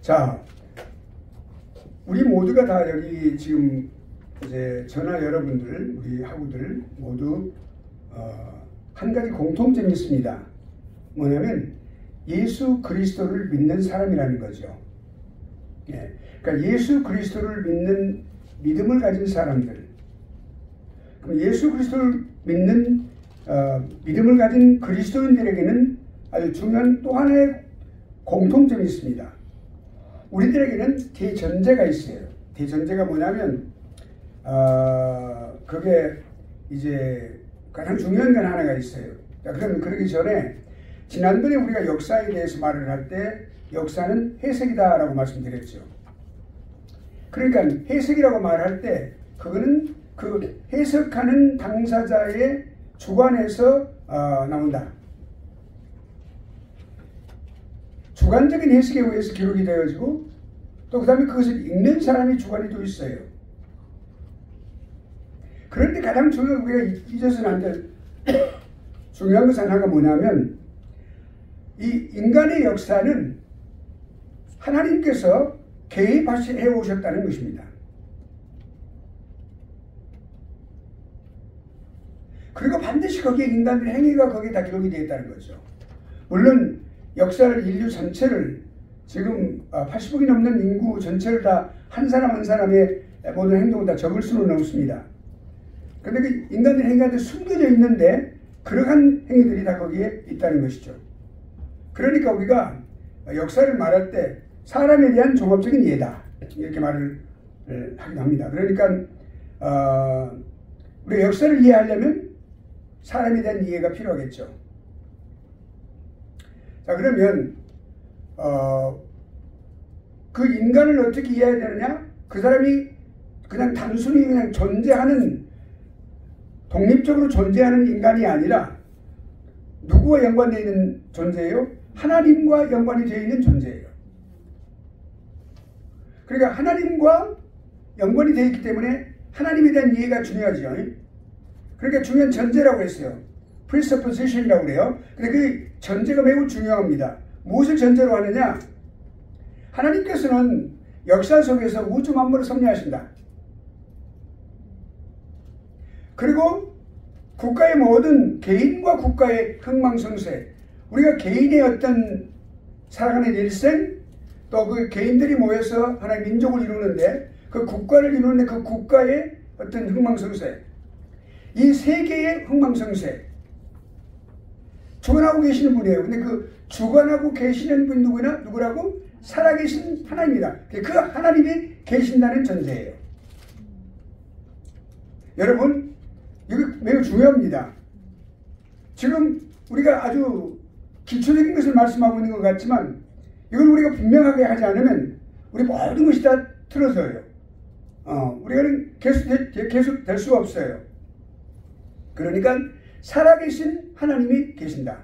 자, 우리 모두가 다 여기 지금 이제 전화 여러분들, 우리 학우들 모두 한 가지 공통점이 있습니다. 뭐냐면 예수 그리스도를 믿는 사람이라는 거죠. 예. 그러니까 예수 그리스도를 믿는 믿음을 가진 사람들. 그럼 예수 그리스도를 믿는 믿음을 가진 그리스도인들에게는 아주 중요한 또 하나의 공통점이 있습니다. 우리들에게는 대전제가 있어요. 대전제가 뭐냐면 그게 이제 가장 중요한 건 하나가 있어요. 자, 그러면 그러기 전에 지난번에 우리가 역사에 대해서 말을 할 때 역사는 해석이다라고 말씀드렸죠. 그러니까 해석이라고 말할 때 그거는 그 해석하는 당사자의 주관에서 나온다. 주관적인 해석에 의해서 기록이 되어지고 또 그 다음에 그것을 읽는 사람의 주관이 또 있어요. 그런데 가장 중요한 우리가 잊어서는 안 될 중요한 것은 하나가 뭐냐면 이 인간의 역사는 하나님께서 개입해 오셨다는 것입니다. 그리고 반드시 거기에 인간들의 행위가 거기에 다 기록이 되어 있다는 거죠. 물론 역사를 인류 전체를 지금 80억이 넘는 인구 전체를 다 한 사람 한 사람의 모든 행동을 다 적을 수는 없습니다. 그런데 그 인간들의 행위가 숨겨져 있는데 그러한 행위들이 다 거기에 있다는 것이죠. 그러니까 우리가 역사를 말할 때 사람에 대한 종합적인 예다 이렇게 말을 하기도 합니다. 그러니까 우리가 역사를 이해하려면 사람에 대한 이해가 필요하겠죠. 자, 그러면 그 인간을 어떻게 이해해야 되느냐? 그 사람이 그냥 단순히 그냥 존재하는 독립적으로 존재하는 인간이 아니라 누구와 연관되어 있는 존재예요? 하나님과 연관이 되어 있는 존재예요. 그러니까 하나님과 연관이 되어 있기 때문에 하나님에 대한 이해가 중요하죠. 그러니까 중요한 전제라고 했어요. presupposition이라고 그래요. 근데 그 전제가 매우 중요합니다. 무엇을 전제로 하느냐? 하나님께서는 역사 속에서 우주 만물을 섭리하신다. 그리고 국가의 모든 개인과 국가의 흥망성쇠, 우리가 개인의 어떤 살아가는 일생, 또 그 개인들이 모여서 하나의 민족을 이루는데 그 국가를 이루는데 그 국가의 어떤 흥망성쇠, 이 세계의 흥망성쇠 주관하고 계시는 분이에요. 근데 그 주관하고 계시는 분 누구라고? 살아계신 하나님이다. 그 하나님이 계신다는 전제예요. 여러분, 이거 매우 중요합니다. 지금 우리가 아주 기초적인 것을 말씀하고 있는 것 같지만 이걸 우리가 분명하게 하지 않으면 우리 모든 것이 다 틀어져요. 우리가 계속 될 수가 없어요. 그러니까 살아계신 하나님이 계신다.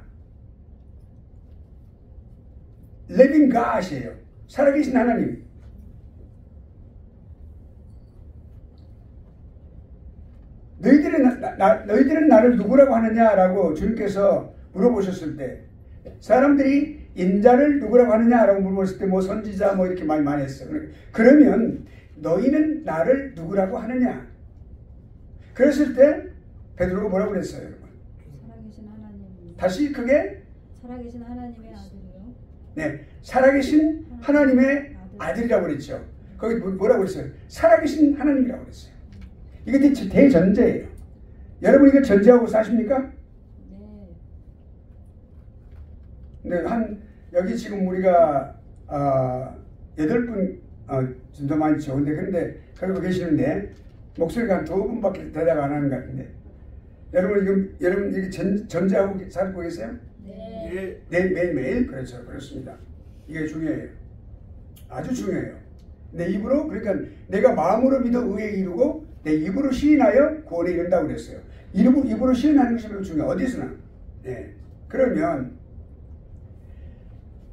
Living God이에요. 살아계신 하나님. 너희들은 나를 누구라고 하느냐라고 주님께서 물어보셨을 때 사람들이 인자를 누구라고 하느냐라고 물어봤을 때 뭐 선지자 뭐 이렇게 많이 했어요. 그러면 너희는 나를 누구라고 하느냐? 그랬을 때 베드로가 뭐라고 그랬어요, 여러분? 살아계신 하나님. 다시 그게 살아계신 하나님의 아들이요. 네, 살아계신 하나님의 아들이라고 그랬죠. 거기 뭐라고 그랬어요? 살아계신 하나님이라고 그랬어요. 이게 대전제예요. 여러분 이거 전제하고 사십니까? 네. 근데 여기 지금 우리가 8분 정도 많죠. 그런데 그러고 계시는데 목소리가 한 2분밖에 대답 안 하는 것 같은데 여러분 이게 전제하고 살고 계세요? 네. 네, 매일매일 그렇죠. 그렇습니다. 이게 중요해요. 아주 중요해요. 내 입으로, 그러니까 내가 마음으로 믿어 의에 이루고 내 입으로 시인하여 구원에 이른다고 그랬어요. 입으로 시인하는 것이 매우 중요해요. 어디서나. 네. 그러면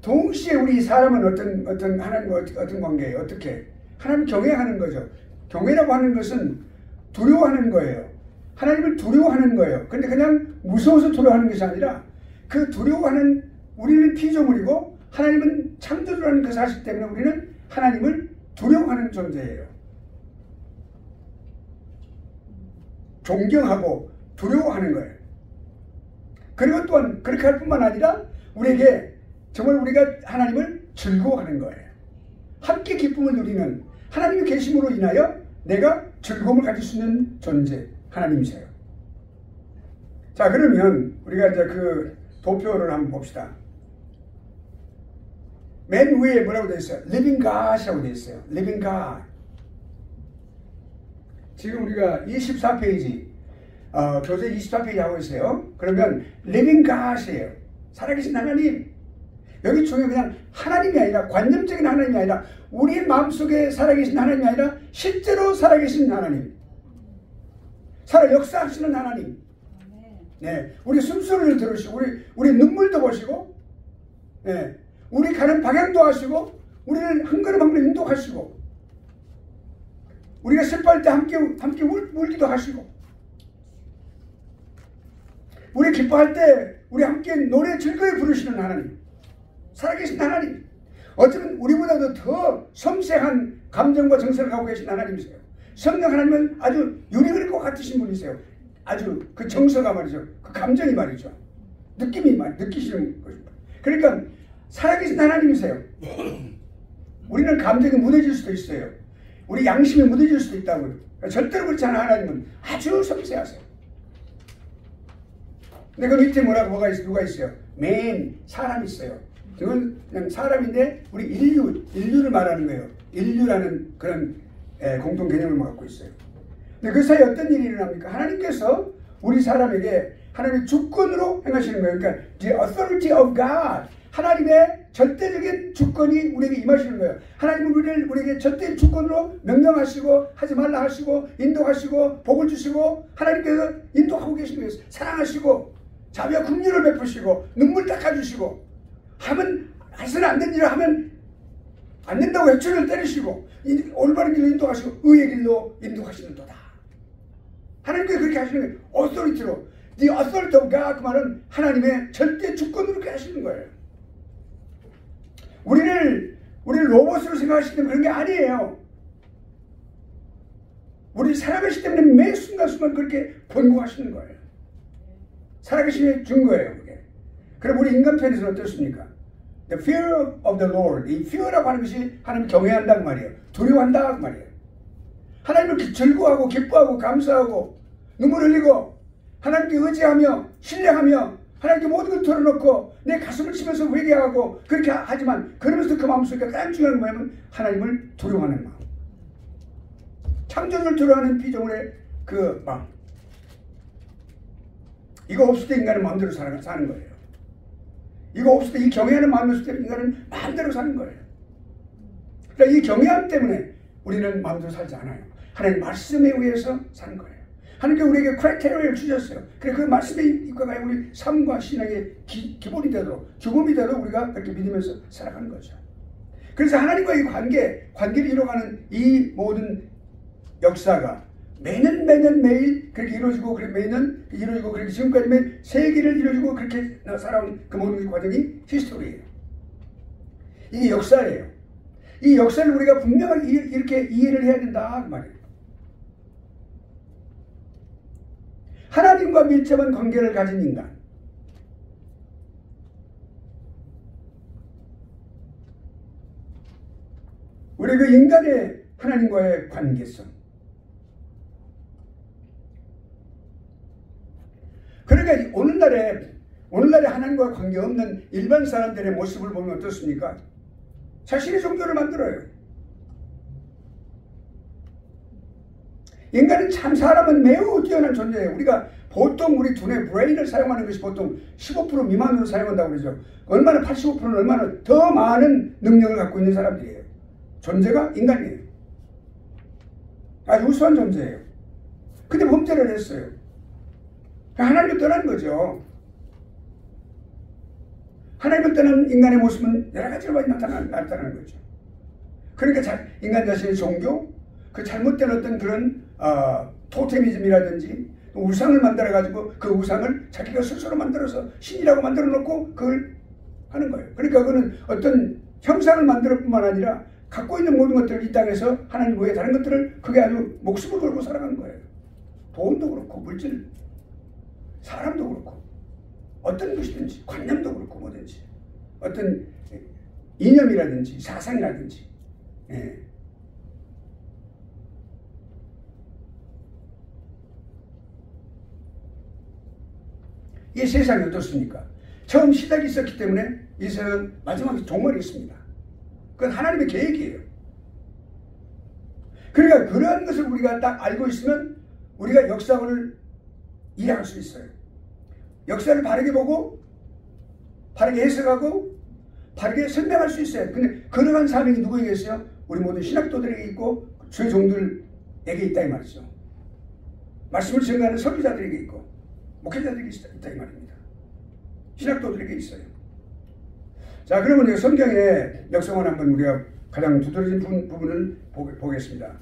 동시에 우리 사람은 어떤 하나님과 어떤 관계예요? 어떻게? 하나님을 경외하는 거죠. 경외라고 하는 것은 두려워하는 거예요. 하나님을 두려워하는 거예요. 근데 그냥 무서워서 두려워하는 것이 아니라 그 두려워하는 우리는 피조물이고 하나님은 창조주라는 그 사실 때문에 우리는 하나님을 두려워하는 존재예요. 존경하고 두려워하는 거예요. 그리고 또한 그렇게 할 뿐만 아니라 우리에게 정말 우리가 하나님을 즐거워하는 거예요. 함께 기쁨을 누리는 하나님의 계심으로 인하여 내가 즐거움을 가질 수 있는 존재 하나님이세요. 자, 그러면 우리가 이제 그 도표를 한번 봅시다. 맨 위에 뭐라고 되어 있어요? Living God이라고 되어 있어요. Living God. 지금 우리가 24페이지 교재 24페이지 하고 있어요. 그러면 Living God이에요. 살아계신 하나님. 여기 중에 그냥 하나님이 아니라 관념적인 하나님이 아니라 우리 마음속에 살아계신 하나님이 아니라 실제로 살아계신 하나님. 살아 역사하시는 하나님. 네, 우리 숨소리를 들으시고 우리 눈물도 보시고, 네, 우리 가는 방향도 하시고, 우리를 한 걸음 한 걸음 인도하시고, 우리가 슬퍼할 때 함께 울기도 하시고, 우리 기뻐할 때 우리 함께 노래 즐거이 부르시는 하나님, 살아계신 하나님. 어쩌면 우리보다도 더 섬세한 감정과 정서를 갖고 계신 하나님이세요. 성령 하나님은 아주 유리그릴과 같으신 분이세요. 아주 그 정서가 말이죠. 그 감정이 말이죠. 느낌이 느끼시는 것입니다. 그러니까 살아계신 하나님이세요. 우리는 감정이 무뎌질 수도 있어요. 우리 양심이 무뎌질 수도 있다고요. 절대로 그렇지 않은 하나님은 아주 섬세하세요. 근데 그 밑에 누가 있어요? 맨 사람이 있어요. 그건 그냥 사람인데 우리 인류를 말하는 거예요. 인류라는 그런 공통 개념을 갖고 있어요. 근데 그 사이에 어떤 일이 일어납니까? 하나님께서 우리 사람에게 하나님의 주권으로 행하시는 거예요. 그러니까 the authority of God, 하나님의 절대적인 주권이 우리에게 임하시는 거예요. 하나님은 우리에게 절대적인 주권으로 명령하시고 하지 말라 하시고 인도하시고 복을 주시고 하나님께서 인도하고 계시는 거예요. 사랑하시고 자비와 긍휼을 베푸시고 눈물 닦아주시고 하면 해서는 안 되는 일을 하면 안 된다고 해초를 때리시고 올바른 길로 인도하시고 의의 길로 인도하시는 도다. 하나님께서 그렇게 하시는 거예요. authority로. The authority of God, 그 말은 하나님의 절대 주권으로 그렇게 하시는 거예요. 우리를 로봇으로 생각하시는 그런 게 아니에요. 우리 살아계시기 때문에 매 순간순간 그렇게 권고하시는 거예요. 살아계심의 증거예요, 그게. 그럼 우리 인간 편에서는 어떻습니까? The fear of the Lord. 이 fear라고 하는 것이 하나님 경외한다는 말이에요. 두려워한다는 말이에요. 하나님을 즐거워하고 기뻐하고 감사하고 눈물 흘리고 하나님께 의지하며 신뢰하며 하나님께 모든 걸 털어놓고 내 가슴을 치면서 회개하고 그렇게 하지만 그러면서 그 마음속에 가장 중요한 건 뭐냐면 하나님을 두려워하는 마음. 창조주를 두려워하는 피조물의 그 마음. 이거 없을 때 인간은 마음대로 사는 거예요. 이거 없을 때 이 경외하는 마음이 없을 때 인간은 마음대로 사는 거예요. 그러니까 이 경외함 때문에 우리는 마음대로 살지 않아요. 하나님 말씀에 의해서 사는 거예요. 하나님께 우리에게 크라이테리아를 주셨어요. 그래 그 말씀에 입각하여 우리 삶과 신앙의 기본이 되도록 주범이 되도록 우리가 그렇게 믿으면서 살아가는 거죠. 그래서 하나님과의 관계를 이루어가는 이 모든 역사가 매일 그렇게 이루어지고 매년 이루어지고 그렇게 지금까지 매 세계를 이루어지고 그렇게 살아온 그 모든 과정이 히스토리예요. 이게 역사예요. 이 역사를 우리가 분명하게 이렇게 이해를 해야 된다 그 말이에요. 하나님과 밀접한 관계를 가진 인간. 우리 그 인간의 하나님과의 관계성. 그러니까 오늘날에 하나님과 관계없는 일반 사람들의 모습을 보면 어떻습니까? 자신의 종교를 만들어요. 인간은 참 사람은 매우 뛰어난 존재예요. 우리가 보통 우리 두뇌 브레인을 사용하는 것이 보통 15% 미만으로 사용한다고 그러죠. 얼마나 85%는 얼마나 더 많은 능력을 갖고 있는 사람들이에요. 존재가 인간이에요. 아주 우수한 존재예요. 근데 범죄를 했어요. 하나님을 떠난 거죠. 하나님을 떠난 인간의 모습은 여러 가지로 많이 나타나는 거죠. 그러니까 인간 자신의 종교, 그 잘못된 어떤 그런 토테미즘이라든지 우상을 만들어가지고 그 우상을 자기가 스스로 만들어서 신이라고 만들어 놓고 그걸 하는 거예요. 그러니까 그는 어떤 형상을 만들 뿐만 아니라 갖고 있는 모든 것들을 이 땅에서 하나님 외에 다른 것들을 그게 아주 목숨을 걸고 살아가는 거예요. 돈도 그렇고 물질, 사람도 그렇고 어떤 것이든지 관념도 그렇고 뭐든지 어떤 이념이라든지 사상이라든지 예. 이 세상이 어떻습니까? 처음 시작이 있었기 때문에 이 세상은 마지막에 종말이 있습니다. 그건 하나님의 계획이에요. 그러니까 그러한 것을 우리가 딱 알고 있으면 우리가 역사를 이해할 수 있어요. 역사를 바르게 보고 바르게 해석하고 바르게 설명할 수 있어요. 근데 그러한 사명이 누구에게 있어요? 우리 모든 신학도들에게 있고 주의 종들에게 있다 이 말이죠. 말씀을 전하는 설교자들에게 있고 목회자들에게 있다 이 말입니다. 신학도들에게 있어요. 자, 그러면 성경의 역성을 한번 우리가 가장 두드러진 부분을 보겠습니다.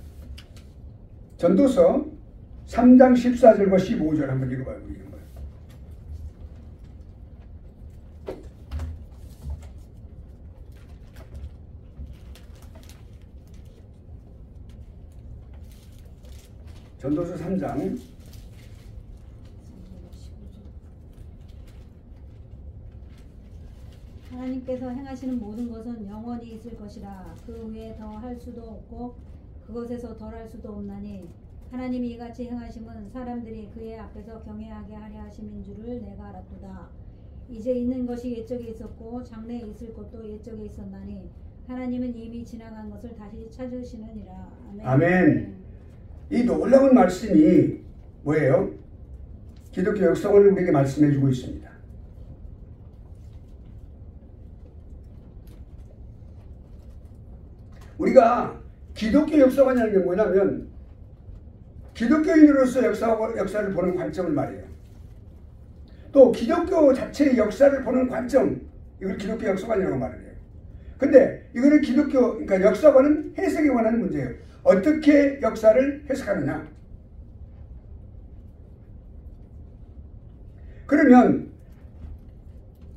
전도서 3장 14절과 15절 한번 읽어봐요. 전도서 3장 하나님께서 행하시는 모든 것은 영원히 있을 것이라. 그 외에 더 할 수도 없고 그것에서 덜 할 수도 없나니 하나님이 이같이 행하심은 사람들이 그의 앞에서 경외하게 하려 하심인 줄을 내가 알았도다. 이제 있는 것이 옛적에 있었고 장래에 있을 것도 옛적에 있었나니 하나님은 이미 지나간 것을 다시 찾으시느니라. 아멘. 아멘. 이 놀라운 말씀이 뭐예요? 기독교 역성을 우리에게 말씀해 주고 있습니다. 우리가 기독교 역사관이라는 게 뭐냐면 기독교인으로서 역사를 보는 관점을 말해요. 또 기독교 자체의 역사를 보는 관점, 이걸 기독교 역사관이라고 말을 해요. 근데 이거는 기독교, 그러니까 역사관은 해석에 관한 문제예요. 어떻게 역사를 해석하느냐. 그러면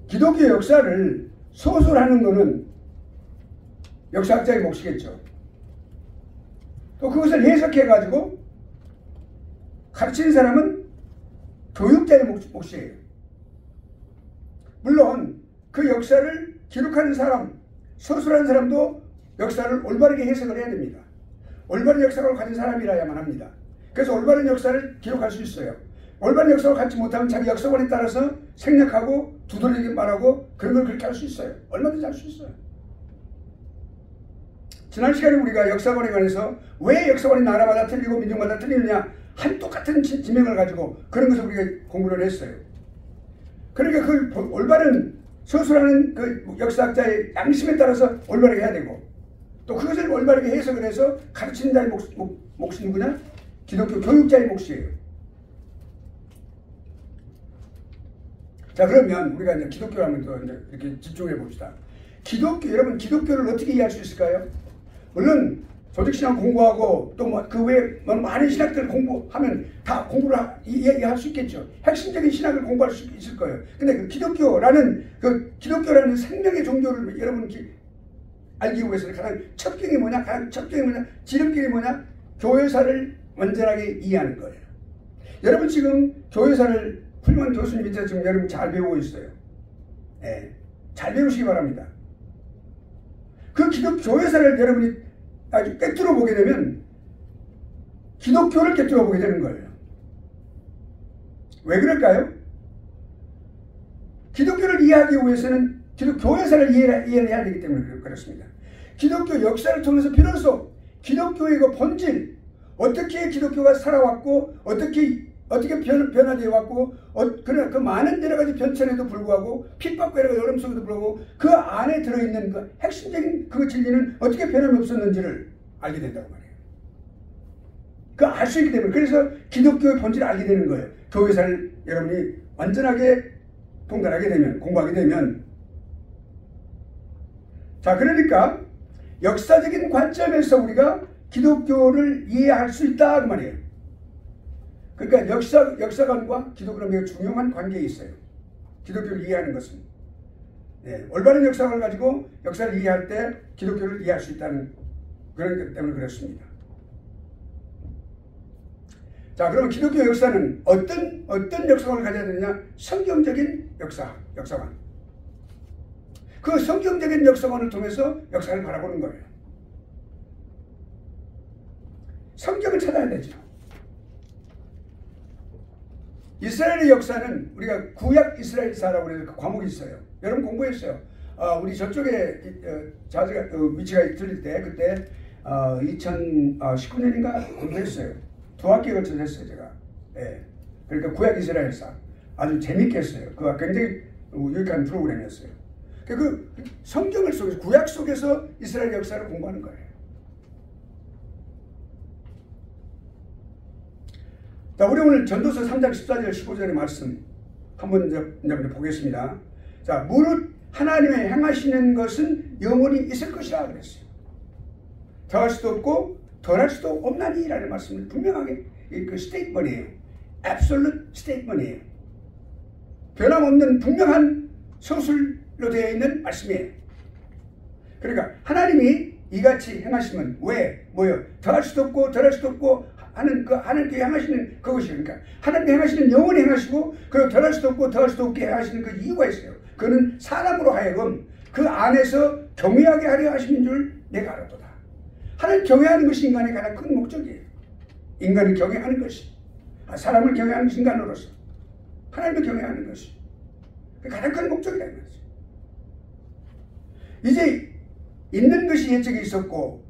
기독교 역사를 소설하는 거는 역사학자의 몫이겠죠. 또 그것을 해석해가지고 가르치는 사람은 교육자의 몫이에요. 물론 그 역사를 기록하는 사람, 서술하는 사람도 역사를 올바르게 해석을 해야 됩니다. 올바른 역사를 가진 사람이라야만 합니다. 그래서 올바른 역사를 기록할 수 있어요. 올바른 역사를 갖지 못하면 자기 역사관에 따라서 생략하고 두드러지게 말하고 그런 걸 그렇게 할 수 있어요. 얼마든지 할 수 있어요. 지난 시간에 우리가 역사관에 관해서 왜 역사관이 나라마다 틀리고 민족마다 틀리느냐 한 똑같은 지명을 가지고 그런 것을 우리가 공부를 했어요. 그러니까 그 올바른 서술하는 그 역사학자의 양심에 따라서 올바르게 해야 되고 또 그것을 올바르게 해석을 해서 가르치는 자의 몫이 누구냐? 기독교 교육자의 몫이에요. 자, 그러면 우리가 이제 기독교를 한번 더 이렇게 집중해 봅시다. 여러분 기독교를 어떻게 이해할 수 있을까요? 물론 조직신학 공부하고 또 뭐 그 외에 많은 신학들을 공부하면 다 공부를 이해할 수 있겠죠. 핵심적인 신학을 공부할 수 있을 거예요. 근데 그 기독교라는 생명의 종교를 여러분 알기 위해서는 가장 첫 경이 뭐냐? 지름길이 뭐냐? 교회사를 완전하게 이해하는 거예요. 여러분 지금 교회사를 훌륭한 교수님 밑에 지금 여러분 잘 배우고 있어요. 네, 잘 배우시기 바랍니다. 그 교회사를 여러분이 아주 꿰뚫어 보게 되면 기독교를 꿰뚫어 보게 되는 거예요. 왜 그럴까요? 기독교를 이해하기 위해서는 교회사를 이해해야 되기 때문에 그렇습니다. 기독교 역사를 통해서 비로소 기독교의 그 본질, 어떻게 기독교가 살아왔고 어떻게 변화되어 왔고 그 많은 여러 가지 변천에도 불구하고 핍박과 여러 가지 어려움 속에도 불구하고 그 안에 들어있는 그 핵심적인 그 진리는 어떻게 변함이 없었는지를 알게 된다고 말해요. 그 알 수 있기 때문에 그래서 기독교의 본질을 알게 되는 거예요. 교회사를 여러분이 완전하게 통달하게 되면 공부하게 되면 자 그러니까 역사적인 관점에서 우리가 기독교를 이해할 수 있다 그 말이에요. 그러니까 역사관과 기독교는 매우 중요한 관계에 있어요. 기독교를 이해하는 것은. 예, 올바른 역사관을 가지고 역사를 이해할 때 기독교를 이해할 수 있다는 그런 것 때문에 그렇습니다. 자, 그러면 기독교 역사는 어떤 역사관을 가져야 되느냐? 성경적인 역사관. 그 성경적인 역사관을 통해서 역사를 바라보는 거예요. 성경을 찾아야 되죠. 이스라엘의 역사는 우리가 구약 이스라엘사라고 해서 그 과목이 있어요. 여러분 공부했어요. 우리 저쪽에 자세가 위치가 들릴 때 그때 2019년인가 공부했어요. 2학기에 걸쳐서 했어요, 제가. 예. 그러니까 구약 이스라엘사. 아주 재밌게 했어요. 그거 굉장히 유익한 프로그램이었어요. 그 성경을 속에서, 구약 속에서 이스라엘 역사를 공부하는 거예요. 자, 우리 오늘 전도서 3장 14절 15절의 말씀 한번 이제 보겠습니다. 자, 무릇 하나님의 행하시는 것은 영원히 있을 것이라 그랬어요. 더할 수도 없고 덜할 수도 없나니 라는 말씀을 분명하게 그 스테이트먼이에요. absolute 스테이트먼이에요. 변함없는 분명한 서술로 되어 있는 말씀이에요. 그러니까 하나님이 이같이 행하시면 왜 뭐요? 더할 수도 없고 덜할 수도 없고 하는 그 하나님께 행하시는 그것이, 그러니까 하나님께 행하시는 영원히 행하시고 그리고 덜할 수도 없고 더할 수도 없게 행하시는 그 이유가 있어요. 그는 사람으로 하여금 그 안에서 경외하게 하려 하시는 줄 내가 알았도다. 하나님 경외하는 것이 인간의 가장 큰 목적이에요. 인간을 경외하는 것이, 사람을 경외하는 것이 인간으로서 하나님을 경외하는 것이 가장 큰 목적이라는 거죠. 이제 있는 것이 옛적에 있었고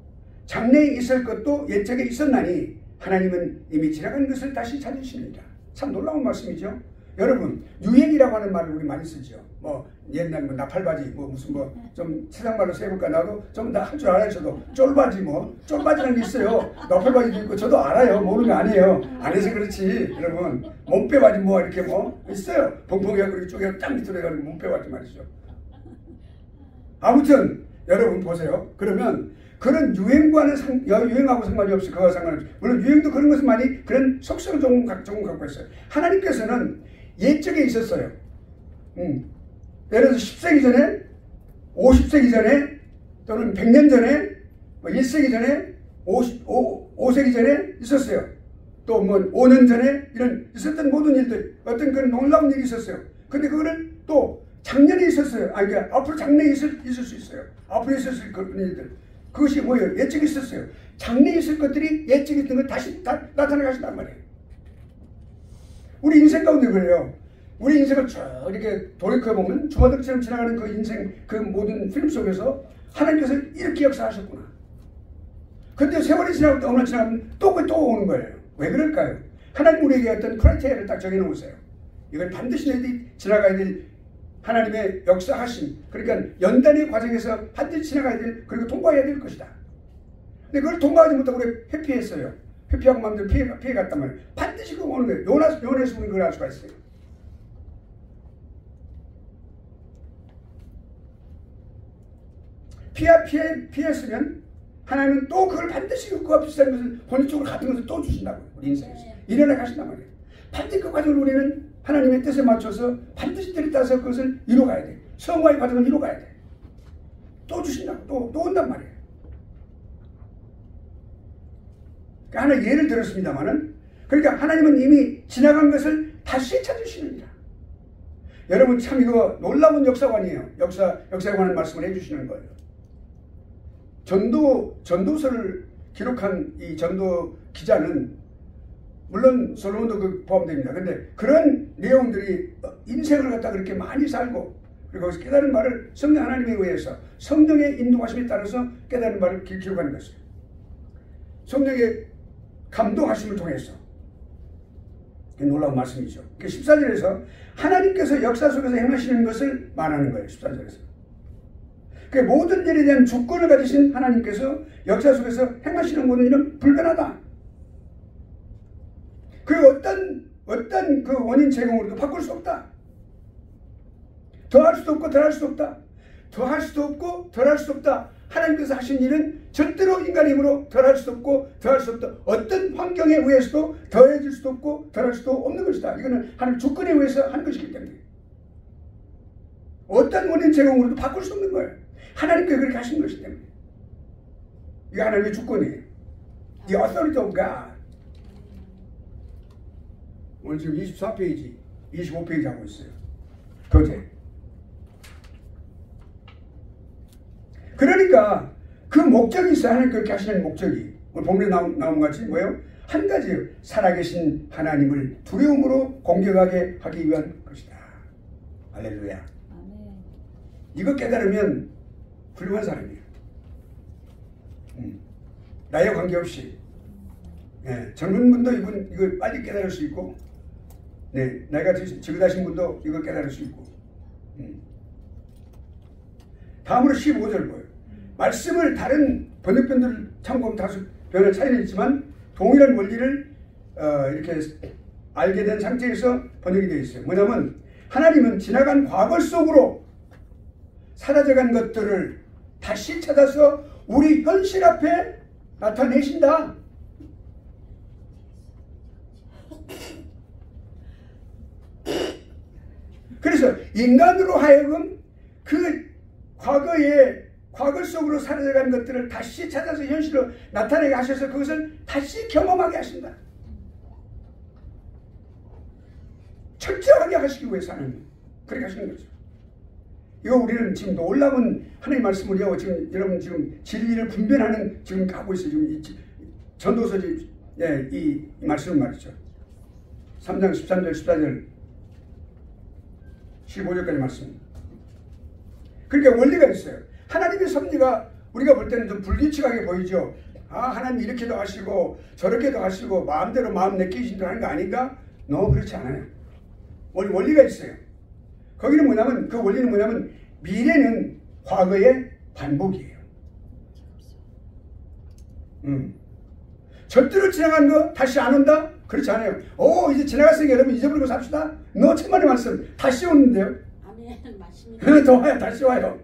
장래에 있을 것도 옛적에 있었나니 하나님은 이미 지나간 것을 다시 찾으시느니라. 참 놀라운 말씀이죠. 여러분, 유행이라고 하는 말을 우리 많이 쓰죠. 뭐 옛날 뭐 나팔바지 뭐 무슨 뭐 좀 세상 말로 세볼까, 나도 좀 다 할 줄 알아요. 저도 쫄바지, 뭐 쫄바지라는 게 있어요. 나팔바지도 있고 저도 알아요. 모르는 거 아니에요. 안 해서 그렇지. 여러분, 몸빼바지 뭐 이렇게 뭐 있어요. 벙벙이하고 이렇게 쪼개서 딱 밑으로 해가지고 몸빼바지 말이죠. 아무튼 여러분 보세요. 그러면 그런 유행과는 유행하고 상관이 없어요. 그거와 상관없어요. 물론 유행도 그런 것은 많이 그런 속성을 조금 갖고 있어요. 하나님께서는 옛적에 있었어요. 예를 들어서 10세기 전에, 50세기 전에, 또는 100년 전에, 1세기 전에, 5세기 전에 있었어요. 또 뭐 5년 전에 이런 있었던 모든 일들, 어떤 그런 놀라운 일이 있었어요. 근데 그거는 또 작년에 있었어요. 그러니까 앞으로 작년에 있을 수 있어요. 앞으로 있었을 그런 일들. 그것이 뭐예요? 예측이 있었어요. 장래에 있을 것들이 예측이 있던 것 다시 나타나 가신단 말이에요. 우리 인생 가운데 그래요. 우리 인생을 쭉 이렇게 돌이켜보면 주마등처럼 지나가는 그 인생, 그 모든 필름 속에서 하나님께서 이렇게 역사하셨구나. 근데 세월이 지나고 어느 날 지나면 또 오는 거예요. 왜 그럴까요? 하나님 우리에게 어떤 크라이테리아를 딱 정해놓으세요. 이걸 반드시 너희들이 지나가야 될 하나님의 역사하심, 그러니까 연단의 과정에서 반드시 지나가야 될, 그리고 통과해야 될 것이다. 근데 그걸 통과하지 못하고 우리가 회피했어요. 회피하고 마음대로 피해갔단 말이에요. 반드시 그거 오는 거예요. 요나에서 우리는 그걸 알 수가 있어요. 피했으면 하나님은 또 그걸 반드시 그와 비슷한 것을 본인적으로 같은 것을 또 주신다고요. 우리 인생에서. 일어나 가신단 말이에요. 반드시 그 과정을 우리는 하나님의 뜻에 맞춰서 반드시 들이따서 그것을 이루어가야 돼. 성화의 과정을 이루어가야 돼. 또 주신다고. 또 온단 말이에요. 그러니까 하나 예를 들었습니다만은, 그러니까 하나님은 이미 지나간 것을 다시 찾으시느니라. 여러분 참 이거 놀라운 역사관이에요. 역사에 관한 말씀을 해주시는 거예요. 전도서를 기록한 이 전도 기자는 물론 솔로몬도 그 포함됩니다. 근데 그런 내용들이 인생을 갖다 그렇게 많이 살고, 그리고 거기서 깨달은 바를 성령 하나님에 의해서 성령의 인도하심에 따라서 깨달은 바를 기록하는 것이에요. 성령의 감동하심을 통해서. 놀라운 말씀이죠. 14절에서 하나님께서 역사 속에서 행하시는 것을 말하는 거예요. 14절에서. 그 모든 일에 대한 주권을 가지신 하나님께서 역사 속에서 행하시는 모든 일은 불변하다. 그리고 어떤 그 원인 제공으로도 바꿀 수 없다. 더할 수도 없고 덜할 수도 없다. 더할 수도 없고 덜할 수도 없다. 하나님께서 하신 일은 절대로 인간의 힘으로 덜할 수도 없고 더할 수도 없다. 어떤 환경에 의해서도 더해질 수도 없고 덜할 수도 없는 것이다. 이거는 하나님 주권에 의해서 한 것이기 때문에. 어떤 원인 제공으로도 바꿀 수 없는 거예요. 하나님께 그렇게 하신 것이기 때문에. 이게 하나님의 주권이에요. The authority of God. 오늘 지금 24페이지, 25페이지 하고 있어요. 교재. 그러니까 그 목적이 있어요. 하나님 그렇게 하시는 목적이. 오늘 본문에 나온 것 같이 뭐예요? 한 가지예요. 살아계신 하나님을 두려움으로 공격하게 하기 위한 것이다. 할렐루야. 아멘. 이거 깨달으면 훌륭한 사람이에요. 나이와 관계없이. 네, 젊은 분도 이걸 빨리 깨달을 수 있고, 네, 나이가 지긋하신 분도 이걸 깨달을 수 있고. 다음으로 15절 보여요. 말씀을 다른 번역편들을 참고하면 다소 변화 차이는 있지만 동일한 원리를 이렇게 알게 된 상태에서 번역이 되어 있어요. 뭐냐면 하나님은 지나간 과거 속으로 사라져간 것들을 다시 찾아서 우리 현실 앞에 나타내신다. 그래서 인간으로 하여금 그 과거 속으로 사라져간 것들을 다시 찾아서 현실로 나타내게 하셔서 그것을 다시 경험하게 하신다. 철저하게 하시기 위해서 하나님 그렇게 하시는 거죠. 이거 우리는 지금 놀라운 하나님 말씀을요. 지금 여러분 지금 진리를 분별하는 지금 하고 있어요. 지금 이 전도서지 이 말씀을 말이죠. 3장 13절 14절 15절까지 말씀. 그러니까 원리가 있어요. 하나님의 섭리가 우리가 볼 때는 좀 불규칙하게 보이죠. 아, 하나님 이렇게도 하시고 저렇게도 하시고 마음대로 마음 내키신 대로 하는 거 아닌가? 그렇지 않아요. 원리가 있어요. 거기는 뭐냐면 그 원리는 뭐냐면 미래는 과거의 반복이에요. 절대로 지나간 거 다시 안 온다? 그렇지 않아요. 이제 지나갔으니까 여러분 잊어버리고 삽시다. 천만의 말씀 다시 오는데요. 아멘. 맞습니다. 더 와요. 다시 와요.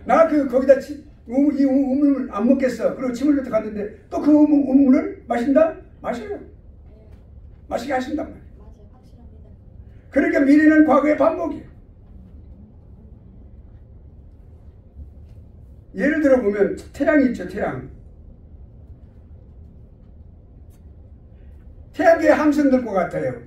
나 거기다 이 우물을 안 먹겠어. 그리고 침을 뱉어 갔는데 또 그 우물을 마신다? 마셔요. 마시게 하신단 말이에요. 맞아요. 확실합니다. 그러니까 미래는 과거의 반복이에요. 예를 들어 보면 태양이 있죠. 태양계의 함선들과 같아요.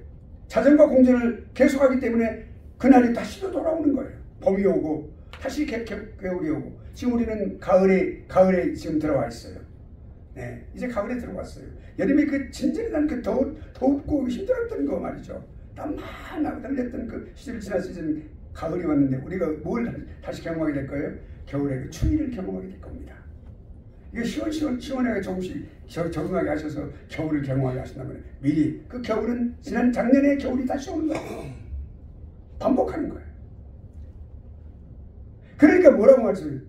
자전거 공전을 계속하기 때문에 그날이 다시 또 돌아오는 거예요. 봄이 오고 다시 겨울이 오고 지금 우리는 가을에 지금 들어와 있어요. 네, 이제 가을에 들어왔어요. 여름에 그 진절난 그 덥고 힘들었던 거 말이죠. 땀 막 나고 달렸던 그 시절이 지나서 이제 가을이 왔는데 우리가 뭘 다시 경험하게 될 거예요? 겨울에 그 추위를 경험하게 될 겁니다. 이게 시원하게 조금씩 적응하게 하셔서 겨울을 경험하게 하신다면 미리 그 겨울은 지난 작년에 겨울이 다시 오는 거예요. 반복하는 거예요. 그러니까 뭐라고 말씀해요?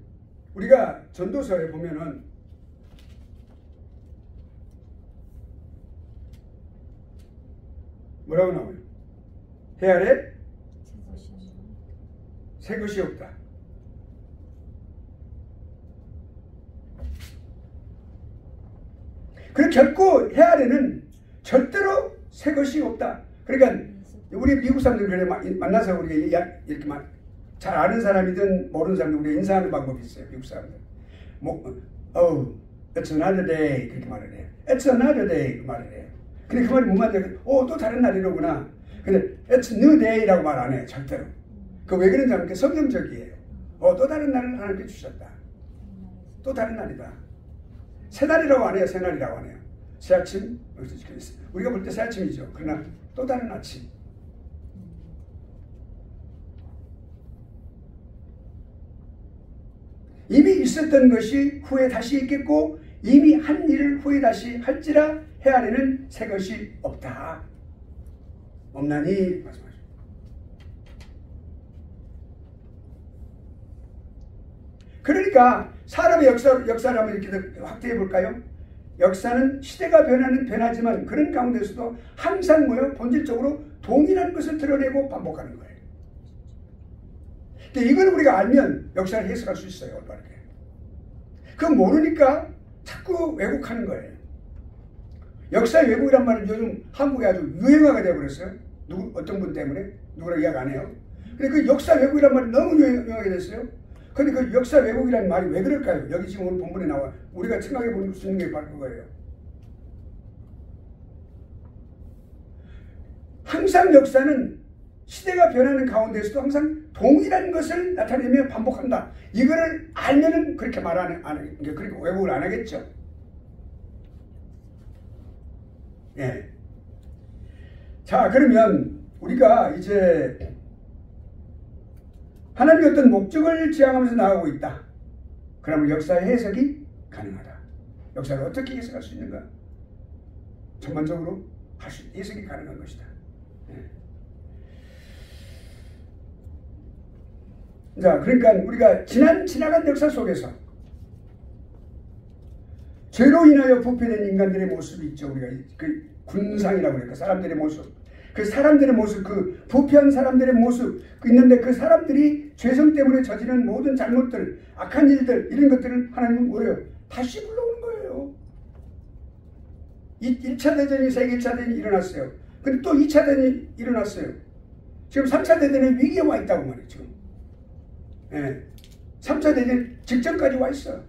우리가 전도서에 보면은 뭐라고 나와요? 해 아래 새 것이 없다. 그리고 결코 해 아래는 절대로 새 것이 없다. 그러니까 우리 미국 사람들 그래 만나서 우리가 이렇게 잘 아는 사람이든 모르는 사람들 우리가 인사하는 방법이 있어요. 미국 사람들. It's another day 그렇게 말을 해요. It's another day 그 말을 해요. 근데 그 말이 뭔 말이냐? 또 다른 날이로구나. 근데 It's new day라고 말 안 해요. 절대로. 그 왜 그런지 아면 성경적이에요. 또 다른 날을 하나님께 주셨다. 또 다른 날이다. 새 날이라고 안 해요. 새 날이라고 안 해요. 새 아침 우리가 볼 때 새 아침이죠. 그러나 또 다른 아침. 이미 있었던 것이 후에 다시 있겠고 이미 한 일을 후에 다시 할지라 해 아래는 새 것이 없다. 없나니 말씀하시죠. 그러니까 사람의 역사를 한번 이렇게 확대해 볼까요? 역사는 시대가 변하지만 그런 가운데서도 항상 본질적으로 동일한 것을 드러내고 반복하는 거예요. 근데 이걸 우리가 알면 역사를 해석할 수 있어요. 올바르게. 그거 모르니까 자꾸 왜곡하는 거예요. 역사 왜곡이란 말은 요즘 한국에 아주 유행어가 되어버렸어요. 어떤 분 때문에 누구랑 이야기 안 해요. 근데 그 역사 왜곡이란 말이 너무 유명하게 됐어요. 근데 그 역사 왜곡이라는 말이 왜 그럴까요? 여기 지금 오늘 본문에 나와 우리가 생각해 볼 수 있는 게 바로 그거예요. 항상 역사는 시대가 변하는 가운데서도 항상 동일한 것을 나타내며 반복한다. 이거를 알면은 그렇게 그렇게 왜곡을 안 하겠죠. 예. 자, 그러면 우리가 이제 하나님의 어떤 목적을 지향하면서 나아가고 있다. 그러면 역사의 해석이 가능하다. 역사를 어떻게 해석할 수 있는가? 전반적으로 해석이 가능한 것이다. 예. 자, 그러니까 우리가 지나간 역사 속에서 죄로 인하여 부패된 인간들의 모습이 있죠. 우리가 그 군상이라고 그러니까 사람들의 모습. 그 사람들의 모습, 그 부패한 사람들의 모습 있는데 그 사람들이 죄성 때문에 저지른 모든 잘못들, 악한 일들 이런 것들을 하나님은 뭐예요? 다시 불러오는 거예요. 1차 대전이 세계 1차 대전이 일어났어요. 근데 또 2차 대전이 일어났어요. 지금 3차 대전의 위기에 와 있다고 말이에요. 지금. 예. 3차 대전 직전까지 와 있어요.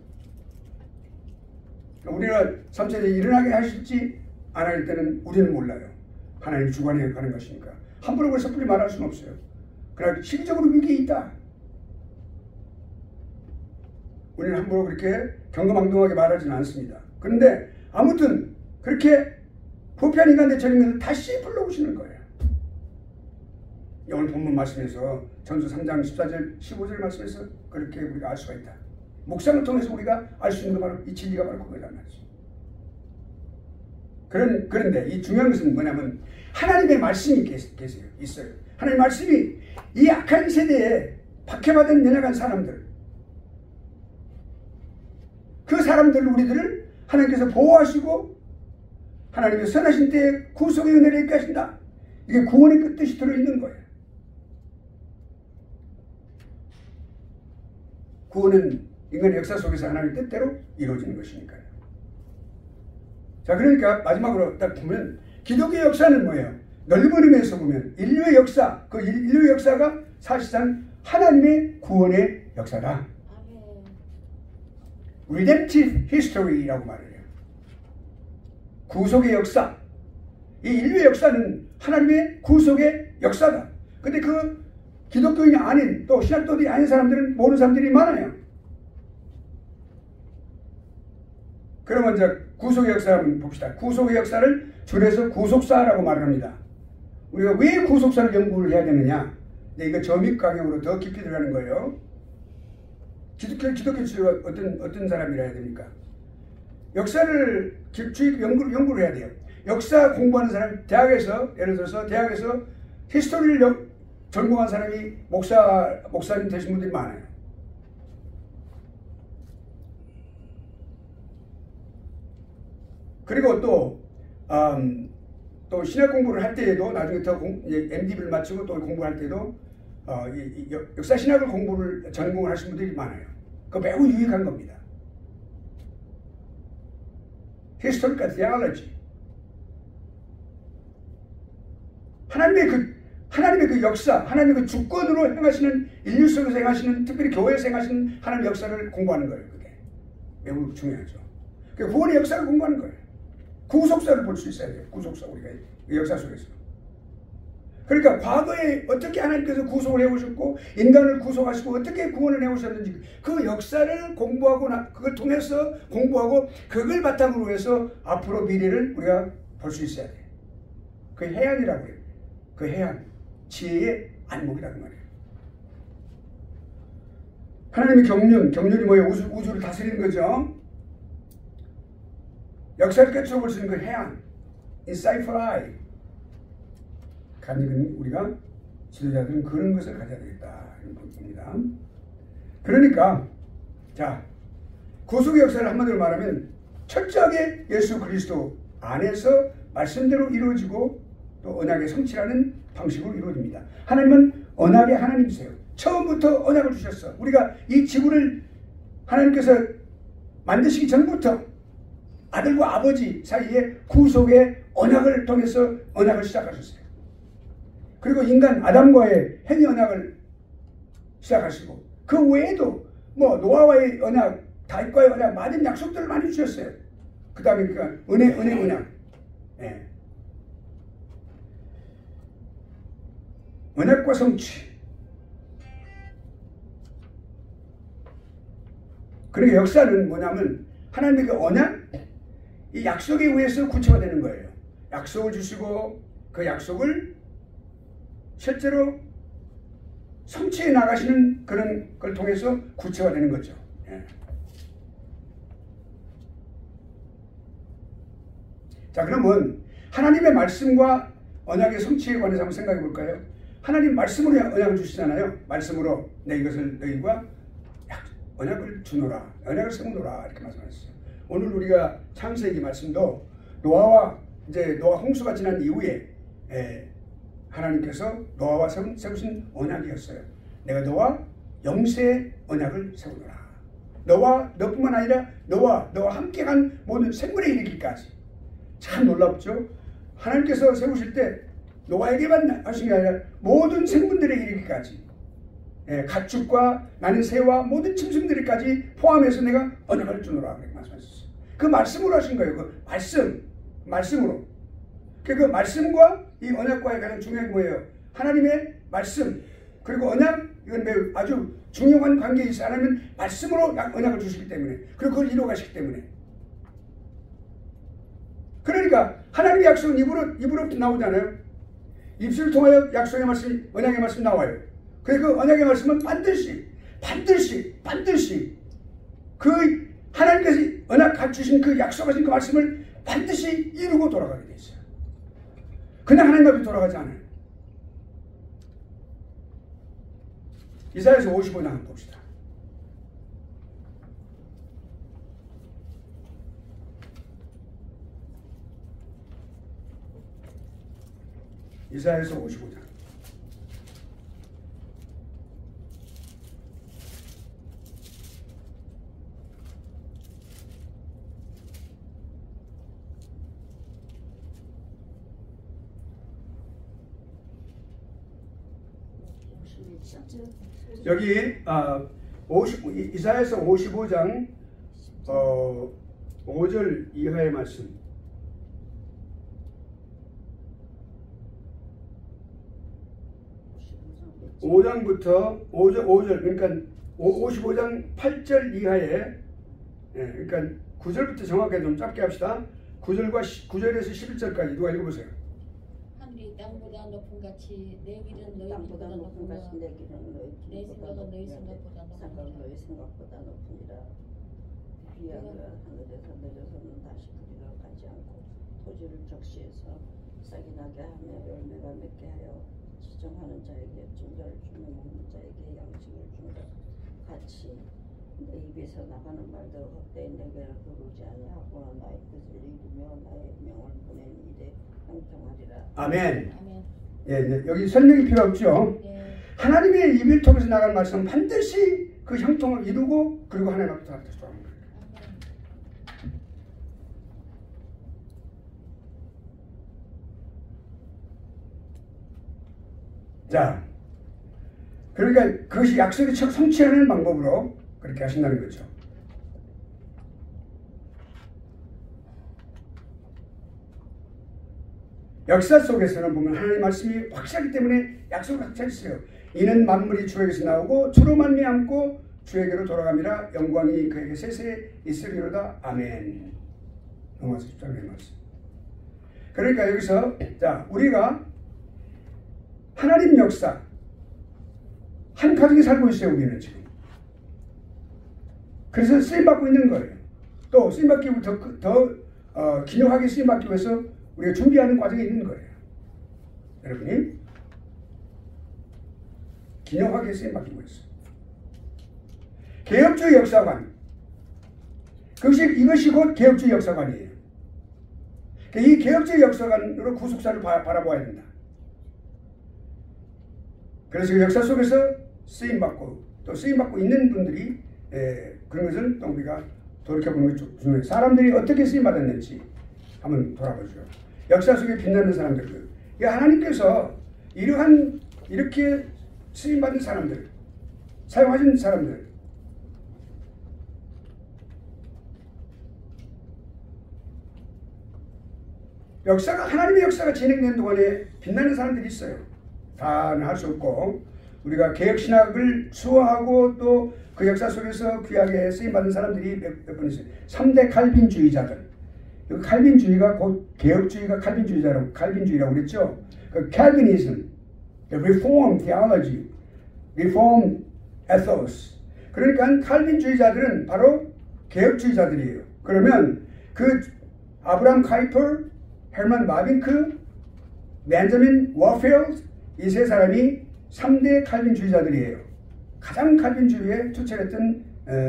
우리가 3차 대전이 일어나게 하실지 안 할 때는 우리는 몰라요. 하나님 주관에 가는 것이니까. 함부로 그래서 섣불리 말할 수는 없어요. 그러나 실질적으로 위기에 있다. 우리는 함부로 그렇게 경거망동하게 말하지는 않습니다. 그런데 아무튼 그렇게 부패한 인간들 저런 것을 다시 불러오시는 거예요. 오늘 본문 말씀에서 전서 3장 14절 15절 말씀에서 그렇게 우리가 알 수가 있다. 묵상을 통해서 우리가 알 수 있는 거 바로 이 진리가 바로 그거란 말이죠. 그런데 이 중요한 것은 뭐냐면 하나님의 말씀이 있어요. 하나님의 말씀이 이 악한 세대에 박해받은 연약한 사람들, 그 사람들 우리들을 하나님께서 보호하시고 하나님의 선하신 때에 구속의 은혜를 있게 하신다. 이게 구원의 끝뜻이 들어있는 거예요. 구원은 인간의 역사 속에서 하나님의 뜻대로 이루어지는 것이니까요. 자, 그러니까 마지막으로 딱 보면 기독교의 역사는 뭐예요? 넓은 의미에서 보면 인류의 역사, 그 인류의 역사가 사실상 하나님의 구원의 역사다. Redemptive History라고 말을 해요. 구속의 역사. 이 인류의 역사는 하나님의 구속의 역사다. 근데 그 기독교인이 아닌 또 신학도들이 아닌 사람들은 모르는 사람들이 많아요. 그러면 이제 구속의 역사를 한번 봅시다. 구속의 역사를 줄여서 구속사라고 말합니다. 우리가 왜 구속사를 연구를 해야 되느냐? 이거 점입 강형으로 더 깊이 들어가는 거예요. 기독교주의가 어떤 사람이라 해야 됩니까? 역사를 연구를 해야 돼요. 역사 공부하는 사람, 대학에서 예를 들어서 대학에서 히스토리를 전공한 사람이 목사님 되신 분들이 많아요. 그리고 또 신학 공부를 할 때에도 나중에 더 MD를 마치고 또 공부할 때도 역사 신학을 전공을 하신 분들이 많아요. 그거 매우 유익한 겁니다. Historical Theology. 하나님의 그 역사, 하나님의 그 주권으로 행하시는 인류 속에서 행하시는, 특별히 교회에서 행하시는 하나님의 역사를 공부하는 거예요. 그게 매우 중요하죠. 그 구원의 역사를 공부하는 거예요. 구속사를 볼 수 있어야 돼요. 구속사, 우리가 역사 속에서. 그러니까 과거에 어떻게 하나님께서 구속을 해오셨고 인간을 구속하시고 어떻게 구원을 해오셨는지 그 역사를 공부하고 그걸 통해서 공부하고 그걸 바탕으로 해서 앞으로 미래를 우리가 볼 수 있어야 돼요. 그 해안이라고 해요. 그 해안, 지혜의 안목이라는 말이에요. 하나님의 경륜이 뭐예요? 우주를 다스리는 거죠. 역사를 꿰뚫어볼 수 있는 그 해안, insightful eye. 간직은 우리가 지도자들은 그런 것을 가져야 되겠다 이런 겁니다. 그러니까 자, 구속의 역사를 한마디로 말하면 철저하게 예수 그리스도 안에서 말씀대로 이루어지고 또 언약의 성취라는 방식으로 이루어집니다. 하나님은 언약의 하나님이세요. 처음부터 언약을 주셨어. 우리가 이 지구를 하나님께서 만드시기 전부터 아들과 아버지 사이에 구속의 언약을 통해서 언약을 시작하셨어요. 그리고 인간 아담과의 행위 언약을 시작하시고 그 외에도 뭐 노아와의 언약, 다윗과의 언약, 많은 약속들을 많이 주셨어요. 그 다음에 그러니까 은혜 언약. 예. 언약과 성취. 그리고 역사는 뭐냐면 하나님의 그 언약, 이 약속에 의해서 구체화되는 거예요. 약속을 주시고 그 약속을 실제로 성취해 나가시는 그런 걸 통해서 구체화되는 거죠. 예. 자, 그러면 하나님의 말씀과 언약의 성취에 관해서 한번 생각해 볼까요? 하나님 말씀으로 언약을 주시잖아요. 말씀으로 내 이것을 너희와 언약을 주노라, 언약을 세우노라 이렇게 말씀하셨어요. 오늘 우리가 창세기 말씀도 노아 홍수가 지난 이후에 하나님께서 노아와 세우신 언약이었어요. 내가 너와 영세의 언약을 세우노라. 너뿐만 아니라 너와 함께 간 모든 생물에 이르기까지. 참 놀랍죠? 하나님께서 세우실 때 노아에게만 하신 게 아니라 모든 생물들에 이르기까지, 가축과 나는 새와 모든 짐승들까지 포함해서 내가 언약을 주노라 그렇게 말씀하셨어요. 그 말씀으로 하신 거예요. 그 말씀으로. 그 말씀과 이 언약과의 가장 중요한 게 뭐예요? 하나님의 말씀 그리고 언약, 이건 매우 아주 중요한 관계에 있어요. 하나님은 말씀으로 언약을 주시기 때문에, 그리고 그걸 이루어 가시기 때문에. 그러니까 하나님의 약속은 입으로부터 나오잖아요. 입술을 통하여 약속의 말씀, 언약의 말씀 나와요. 그래서 그 언약의 말씀은 반드시 그 하나님께서 언약 주신 그 약속하신 그 말씀을 반드시 이루고 돌아가게 돼 있어요. 그냥 하나님 앞에 돌아가지 않아요. 이사야서 55장 한번 봅시다. 이사야서 55장. 여기 이사야서 55장 5절 이하의 말씀. 5장부터 5절 그러니까 55장 8절 이하에, 그러니까 9절부터 정확하게 좀 짧게 합시다. 9절에서 11절까지 누가 읽어보세요. 하늘이 땅보다 높은 같이 내 길은 너희 땅보다 길보다 높은 높으며 것이 내 길은 내 너희 생각은 너희 생각보다 높으니라. 너희 생각보다 높으니라. 비하여 하늘에서 내려서는 다시 그리가 가지 않고 토지를 적시해서 싹이 나게 하며 열매가 맺게 하여 지정하는 자에게 증거를 주며 먹는 자에게 양식을 주는 것 같이 내 입에서 나가는 말도 헛되이 내게 부르지 아니하고 나의 뜻을 이루며 나의 명을 보낸 일에 형통하리라. 아멘. 아멘. 예, 여기 설명이 필요 없죠. 네. 하나님의 입을 통해서 나가는 말씀은 반드시 그 형통을 이루고 그리고 하나님 앞에 다시 돌아가는 거예요. 자, 그러니까 그것이 약속이 성취하는 방법으로 그렇게 하신다는 거죠. 역사 속에서는 보면 하나님의 말씀이 확실하기 때문에 약속이 확실했어요. 이는 만물이 주에게서 나오고 주로 말미암고 주에게로 돌아갑니다. 영광이 그에게 세세에 있으리로다. 아멘. 로마서 10장의 말씀. 그러니까 여기서 자, 우리가 하나님 역사 한 가정에 살고 있어요. 우리는 지금. 그래서 쓰임받고 있는 거예요. 또 쓰임받기 더 기념하게 쓰임받기 위해서 우리가 준비하는 과정에 있는 거예요. 여러분이 기념하게 쓰임받기 위해서. 개혁주의 역사관. 이것이 곧 개혁주의 역사관이에요. 이 개혁주의 역사관으로 구속사를 바라보아야 된다. 그래서 그 역사 속에서 쓰임받고 또 쓰임받고 있는 분들이 그런 것을 또 우리가 돌이켜보는 게 중요해요. 사람들이 어떻게 쓰임받았는지 한번 돌아보죠. 역사 속에 빛나는 사람들, 하나님께서 이렇게 쓰임받은 사람들, 사용하신 사람들. 역사가 하나님의 역사가 진행되는 동안에 빛나는 사람들이 있어요. 다는 할 수 없고 우리가 개혁신학을 수호하고 또 그 역사 속에서 귀하게 쓰임받은 사람들이 몇 분 있어요. 3대 칼빈주의자들. 칼빈주의가 곧 개혁주의가 칼빈주의라고 그랬죠. 그 Calvinism, Reform Theology, Reform Ethos. 그러니까 칼빈주의자들은 바로 개혁주의자들이에요. 그러면 그 아브라함 카이퍼, 헤르만 바빙크, 벤저민 워필드 이 세 사람이 3대 칼빈주의자들이에요. 가장 칼빈주의에 투철했던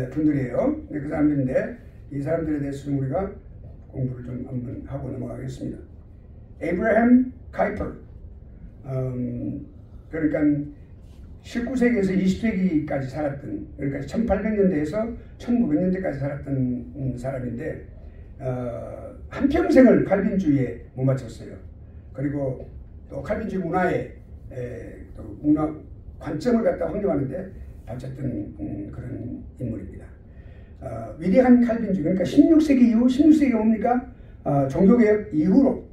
분들이에요. 그 사람들인데 이 사람들에 대해서 좀 우리가 공부를 좀 한번 하고 넘어가겠습니다. 에이브라함 카이퍼, 그러니까 19세기에서 20세기까지 살았던, 그러니까 1800년대에서 1900년대까지 살았던 사람인데 한평생을 칼빈주의에 못 맞췄어요. 그리고 또 칼빈주의 문화에 또 문화 관점을 갖다 확립하는데 바쳤던 그런 인물입니다. 위대한 칼빈주의, 그러니까 16세기 이후, 16세기가 뭡니까? 종교개혁 이후로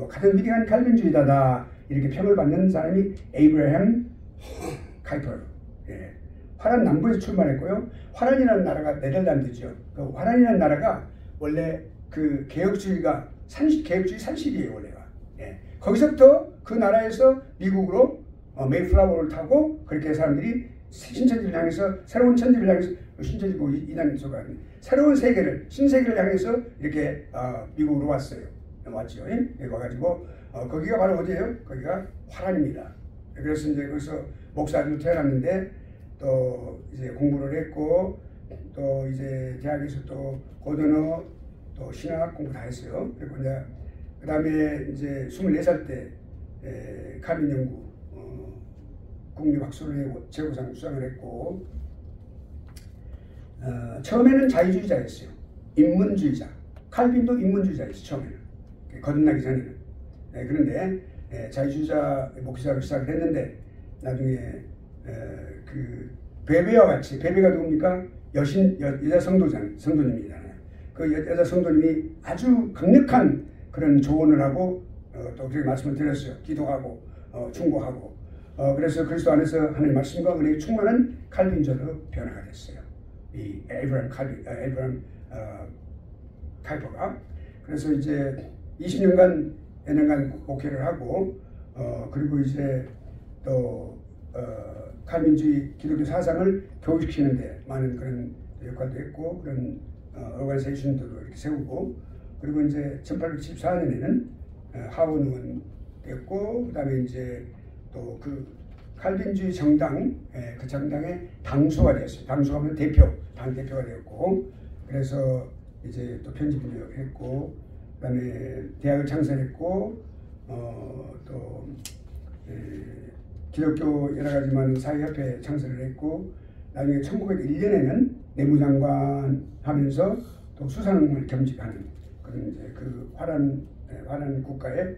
가장 위대한 칼빈주의자다 이렇게 평을 받는 사람이 에이브라함 카이퍼. 예. 화란 남부에서 출발했고요. 화란이라는 나라가 네덜란드죠. 그 화란이라는 나라가 원래 그 개혁주의가 개혁주의 산실이에요 원래가. 예. 거기서부터 그 나라에서 미국으로 메이플라워를 타고 그렇게 사람들이 신천지를 향해서 새로운 천지를 향해서 신천지고 이단소가 새로운 세계를 신세계를 향해서 이렇게 미국으로 왔어요. 왔죠. 예? 와가지고 거기가 바로 어디예요? 거기가 화란입니다. 그래서 이제 거기서 목사로 태어났는데 또 이제 공부를 했고 또 이제 대학에서 또 고등어 또 신학 공부 다 했어요. 그리고 이제 그 다음에 이제 24살 때 칼빈 연구 국립학술회 최고상 수상을 했고 처음에는 자유주의자였어요. 인문주의자. 칼빈도 인문주의자였어요. 처음에는. 거듭나기 전에는. 그런데 자유주의자 목사로 시작을 했는데 나중에 그 베베와 같이, 베베가 누굽니까? 여자 성도님이잖아요. 그 여자 성도님이 아주 강력한 그런 조언을 하고 또 그렇게 말씀을 드렸어요. 기도하고 충고하고 그래서 그리스도 안에서 하나님의 말씀과 은혜에 충만한 칼빈주의로 변화가 됐어요. 이 에이브라함 카이퍼가. 그래서 이제 20년간 목회를 하고 그리고 이제 또 칼빈주의 기독교 사상을 교육시키는데 많은 그런 역할도 했고 그런 오르가니제이션들도 이렇게 세우고 그리고 이제 1874년에는 하원 의원 됐고 그다음에 이제 또 그 칼빈주의 정당 그 정당의 당수가 되었어요. 당수가 하면 당 대표가 되었고 그래서 이제 또 편집을 했고 그다음에 대학을 창설했고 또 기독교 여러 가지 많은 사회협회 창설을 했고 나중에 1901년에는 내무장관 하면서 또 수상을 겸직하는 그런 이제 그 화란 국가의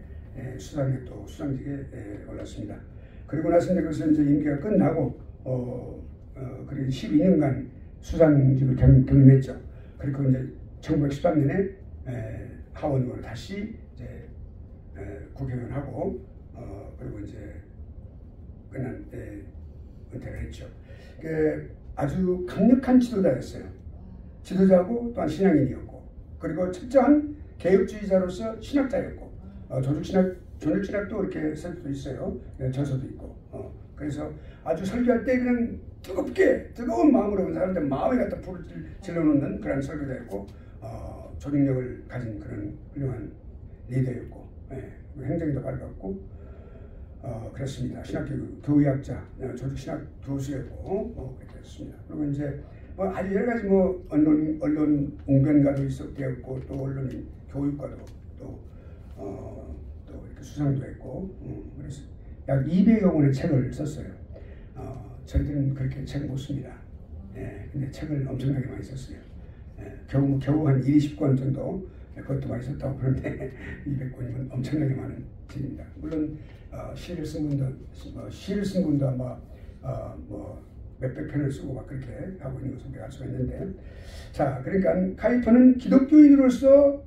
수상에 또 수상직에 올랐습니다. 그리고 나서 이제 그것은 이제 임기가 끝나고 그리고 12년간 수상직을 겸임했죠. 그리고 이제 1913년에 하원 의원을 다시 이제 국회의원하고 그리고 이제 끝난 때 은퇴를 했죠. 아주 강력한 지도자였어요. 지도자고 또한 신앙인이었고 그리고 철저한 개혁주의자로서 신학자였고 조직신학도 이렇게 쓸 수도 있어요. 저서도 있고 그래서 아주 설교할 때 그냥 뜨거운 마음으로 온 사람들 마음에 갖다 불을 질러놓는 그런 설교자였고 조직력을 가진 그런 훌륭한 리더였고 행정도 밝았고 그렇습니다. 교의학자, 조직신학 교수였고 그렇게 됐습니다. 그리고 이제 아주 여러 가지 언론 웅변가도 되었고 또 언론 교육과도 또 이렇게 수상도 했고 그래서 약 200여 권의 책을 썼어요. 저희들은 그렇게 책을 못 씁니다. 근데 책을 엄청나게 많이 썼어요. 겨우 한 20권 정도 그것도 많이 썼다고 그러는데 200권이면 엄청나게 많은 책입니다. 물론 시를 쓴 분도 아마 몇백 편을 쓰고 막 그렇게 하고 있는 것을 우리가 알 수가 있는데, 자, 그러니까 카이퍼는 기독교인으로서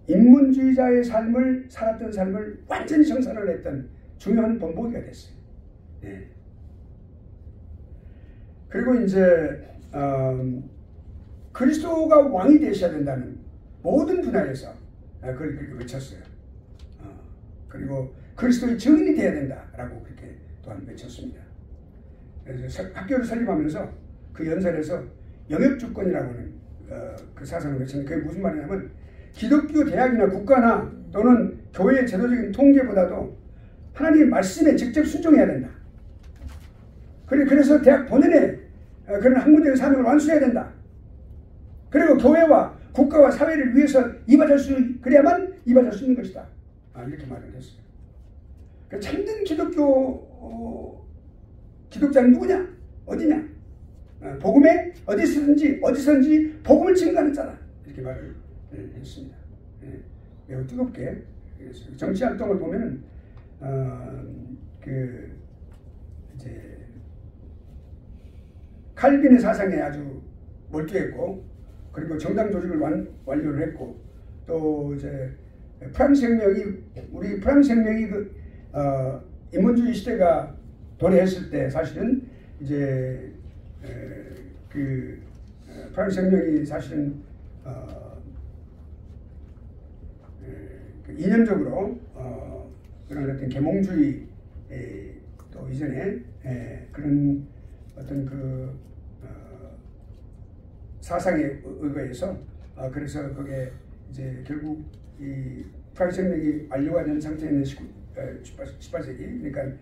인문주의자의 삶을 살았던 삶을 완전히 정산을 했던 중요한 본보기가 됐어요. 예. 그리고 이제 그리스도가 왕이 되셔야 된다는 모든 분야에서 그걸 그렇게 외쳤어요. 그리고 그리스도의 증인이 되어야 된다라고 그렇게 또한 외쳤습니다. 그래서 학교를 설립하면서 그 연설에서 영역주권이라고 하는 그 사상을 외쳤는데, 그게 무슨 말이냐면 기독교 대학이나 국가나 또는 교회의 제도적인 통계보다도 하나님의 말씀에 직접 순종해야 된다. 그래서 대학 본연의 그런 학문적인 사명을 완수해야 된다. 그리고 교회와 국가와 사회를 위해서 그래야만 이바지할 수 있는 것이다. 이렇게 말을 했어요. 참된 기독자는 누구냐? 어디냐? 복음에 어디서든지 복음을 증거하는 자다. 이렇게 말을 했습니다. 매우 뜨겁게 했어요. 정치 활동을 보면은 이제 칼빈의 사상에 아주 몰두했고, 그리고 정당 조직을 완료를 했고, 또 이제 우리 프랑스 혁명이 인문주의 시대가 도래했을 때 사실은 이제 프랑스 혁명이 사실은 이념적으로 그런 어떤 계몽주의 또 이전에 그런 어떤 사상에 의거해서 그래서 그게 이제 결국 이 프랑스 혁명이 완료가 된 상태에 있는 18세기, 그러니까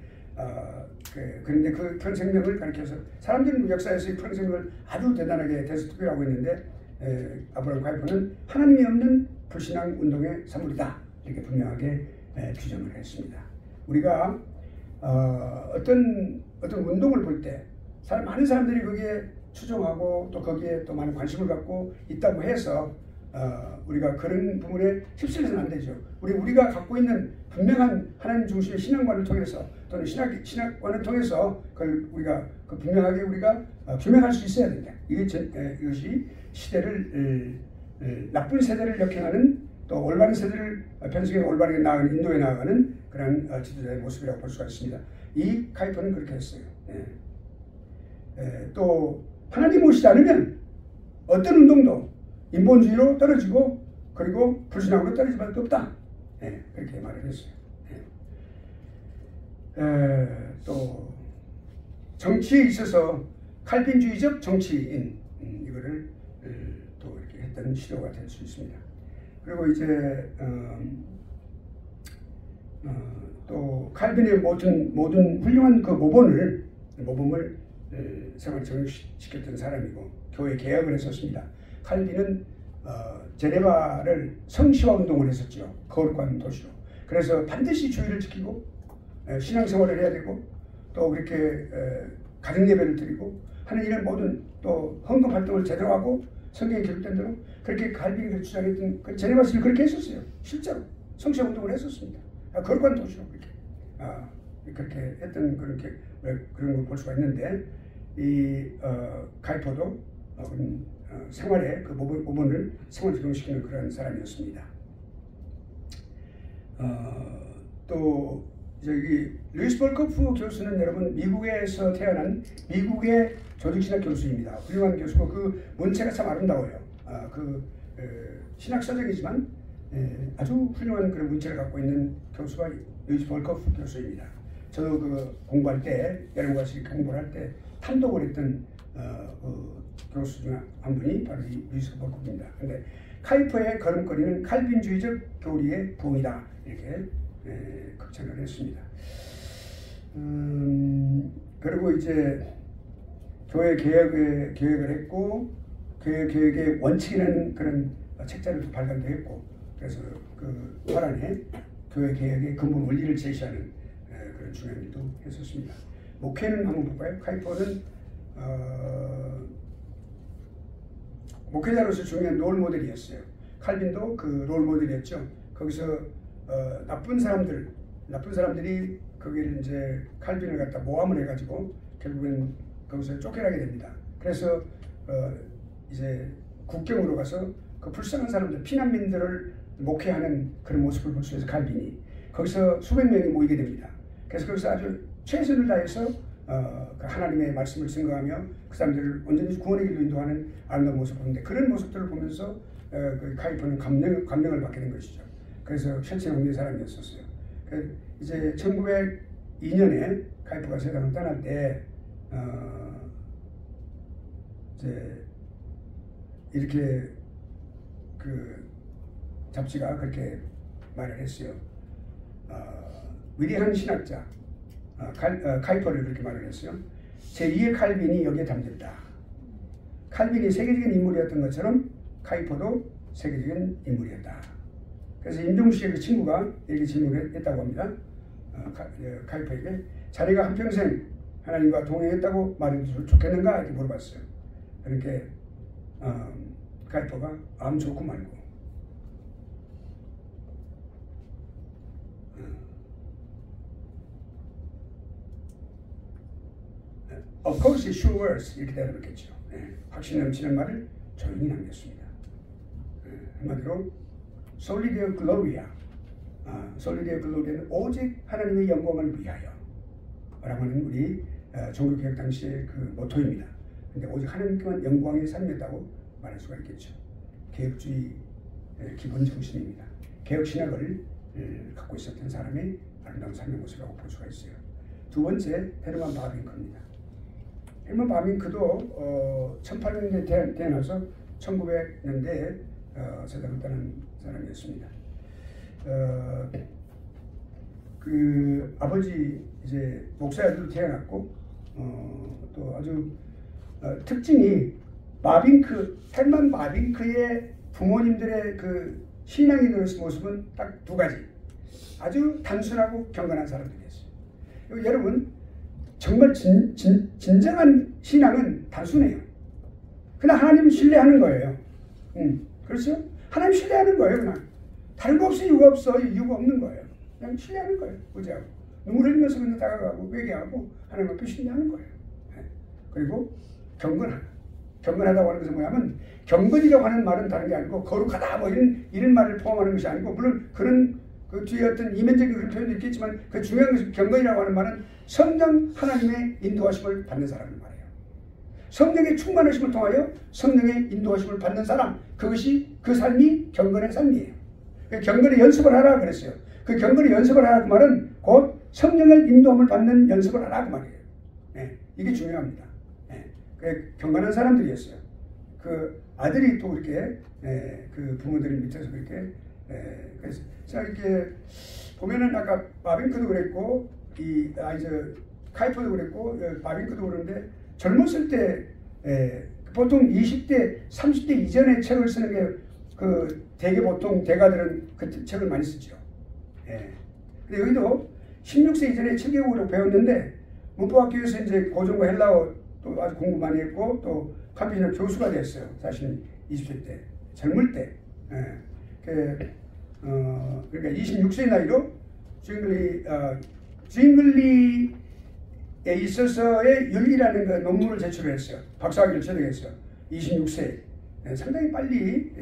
그런데 그 프랑스 혁명을 가리켜서 사람들은 역사에서 이 프랑스 혁명을 아주 대단하게 대수특별하고 있는데, 아브라함 카이퍼는 하나님이 없는 불신앙 운동의 산물이다 이렇게 분명하게 규정을 했습니다. 우리가 어떤 운동을 볼 때 많은 사람들이 거기에 추종하고 또 거기에 또 많은 관심을 갖고 있다고 해서 우리가 그런 부분에 휩쓸려서는 안 되죠. 우리가 갖고 있는 분명한 하나님 중심의 신앙관을 통해서 또는 신학관을 통해서 그걸 우리가 분명하게 우리가 규명할 수 있어야 된다. 이것이 시대를 나쁜 세대를 역행하는 또 올바른 세대를 편승에 올바르게 나아가는 인도에 나아가는 그런 지도자의 모습이라고 볼 수가 있습니다. 이 카이퍼는 그렇게 했어요. 또 하나님 오시지 않으면 어떤 운동도 인본주의로 떨어지고 그리고 불신앙으로 떨어질 수밖에 없다. 그렇게 말을 했어요. 또 정치에 있어서 칼빈주의적 정치인 이거를 또 이렇게 했던 시도가 될 수 있습니다. 그리고 이제 또 칼빈의 모든 훌륭한 그 모범을 생활 정립시켰던 사람이고 교회 개혁을 했었습니다. 칼빈은 제네바를 성시화 운동을 했었죠. 거룩한 도시로. 그래서 반드시 주의를 지키고 신앙생활을 해야 되고 또 그렇게 가정 예배를 드리고 하는 이런 모든 또 헌금 활동을 제대로 하고 성경에 기록된 대로 그렇게 칼빈이 주장했던 그 제네바시를 그렇게 했었어요. 실제로 성시화 운동을 했었습니다. 거룩한 도시로 그렇게 했던 그런 걸 볼 수가 있는데, 이 카이퍼도 생활에 그 부분을 생활 적용시키는 그런 사람이었습니다. 또 저기 루이스 볼커프 교수는 여러분 미국에서 태어난 미국의 조직신학 교수입니다. 훌륭한 교수고 그 문체가 참 아름다워요. 신학서적이지만 아주 훌륭한 그런 문체를 갖고 있는 교수가 루이스 볼커프 교수입니다. 저도 공부할 때 여러분과 같이 공부를 할 때 탐독을 했던 교수 중 한 분이 바로 이 루이스 볼커프입니다. 그런데 카이퍼의 걸음걸이는 칼빈주의적 교리의 부흥이다 이렇게 극찬을 했습니다. 그리고 이제 교회 계획을 했고 교회 계획의 원칙이라는 그런 책자를 발간도 했고, 그래서 그 화란에 교회 계획의 근본 원리를 제시하는 그런 중요한 일도 했었습니다. 목회는 한번 볼까요? 카이퍼는 목회자로서 중요한 롤 모델이었어요. 칼빈도 그 롤 모델이었죠. 거기서 나쁜 사람들이 거기를 이제 칼빈을 갖다 모함을 해가지고 결국은 거기서 쫓겨나게 됩니다. 그래서 이제 국경으로 가서 그 불쌍한 사람들, 피난민들을 목회하는 그런 모습을 볼 수 있어서 칼빈이 거기서 수백 명이 모이게 됩니다. 그래서 거기서 아주 최선을 다해서 그 하나님의 말씀을 증거하며 그 사람들을 온전히 구원의 길로 인도하는 아름다운 모습을 보는데 그런 모습들을 보면서 그 카이퍼는 감명을 받게 된 것이죠. 그래서 혈증 없는 사람이었었어요. 이제 1902년에 카이퍼가 세상을 떠날 때 이제 이렇게 그 잡지가 그렇게 말을 했어요. 위대한 신학자 카이퍼를 그렇게 말을 했어요. 제2의 칼빈이 여기에 담겼다. 칼빈이 세계적인 인물이었던 것처럼 카이퍼도 세계적인 인물이었다. 그래서 임종식의 그 친구가 이렇게 질문을 했다고 합니다. 카이퍼에게 자네가 한평생 하나님과 동행했다고 말해도 좋겠는가? 이렇게 물어봤어요. 그러니까 카이퍼가 암 좋고 말고 Of course it sure works 이렇게 대답했겠죠. 확신 넘치는 말을 조용히 남겼습니다. 한마디로 Soli Deo Gloria, Soli Deo Gloria는 오직 하나님의 영광을 위하여 라고 하는 우리 종교개혁 당시의 그 모토입니다. 근데 오직 하나님께만 영광의 삶이었다고 말할 수가 있겠죠. 개혁주의 기본 정신입니다. 개혁 신학을 갖고 있었던 사람의 아름다운 삶의 모습이라고 볼 수가 있어요. 두 번째, 헤르만 바빙크입니다. 헤르만 바빙크도 1800년대에 태어나서 1900년대에 세상을 떠난 사람이었습니다. 그 아버지 이제 목사들로 태어났고 또 아주 특징이 헤르만 바빙크의 부모님들의 그 신앙의 모습은 딱 두 가지. 아주 단순하고 경건한 사람들이었어요. 여러분 정말 진정한 신앙은 단순해요. 그냥 하나님 신뢰하는 거예요. 그렇죠? 하나님 신뢰하는 거예요. 그냥 다른 거 없어, 이유가 없어, 이유가 없는 거예요. 그냥 신뢰하는 거예요. 의지하고 눈물 흘리면서 그냥 다가가고 회개하고 하나님 앞에 신뢰하는 거예요. 그리고 경건하다고 하는 것은 뭐냐면 경건이라고 하는 말은 다른 게 아니고 거룩하다 뭐 이런 말을 포함하는 것이 아니고 물론 그런 그 뒤에 어떤 이면적인 그런 표현도 있겠지만 그 중요한 것은 경건이라고 하는 말은 성령 하나님의 인도하심을 받는 사람을 말해요. 성령의 충만하심을 통하여 성령의 인도하심을 받는 사람, 그것이 그 삶이 경건의 삶이에요. 경건의 연습을 하라 그랬어요. 그 경건의 연습을 하라 그 말은 곧 성령의 인도함을 받는 연습을 하라 그 말이에요. 이게 중요합니다. 경건한 사람들이었어요. 그 아들이 또 이렇게 그 부모들이 밑에서 그렇게 그래서 자 이렇게 보면은 아까 바빙크도 그랬고 카이퍼도 그랬고 바빙크도 그런데 젊었을 때 보통 20대, 30대 이전에 책을 쓰는 게 그 대개 보통 대가들은 그 책을 많이 쓰죠. 근데 여기도 16세 이전에 7개국어로 배웠는데 문법학교에서 이제 고전과 헬라어 또 아주 공부 많이 했고 또 캄비지나 교수가 됐어요. 사실 20세 때 젊을 때. 그러니까 26세 나이로 징글리에 있어서의 윤리라는 그 논문을 제출했어요. 박사학위를 취득했어요. 26세. 상당히 빨리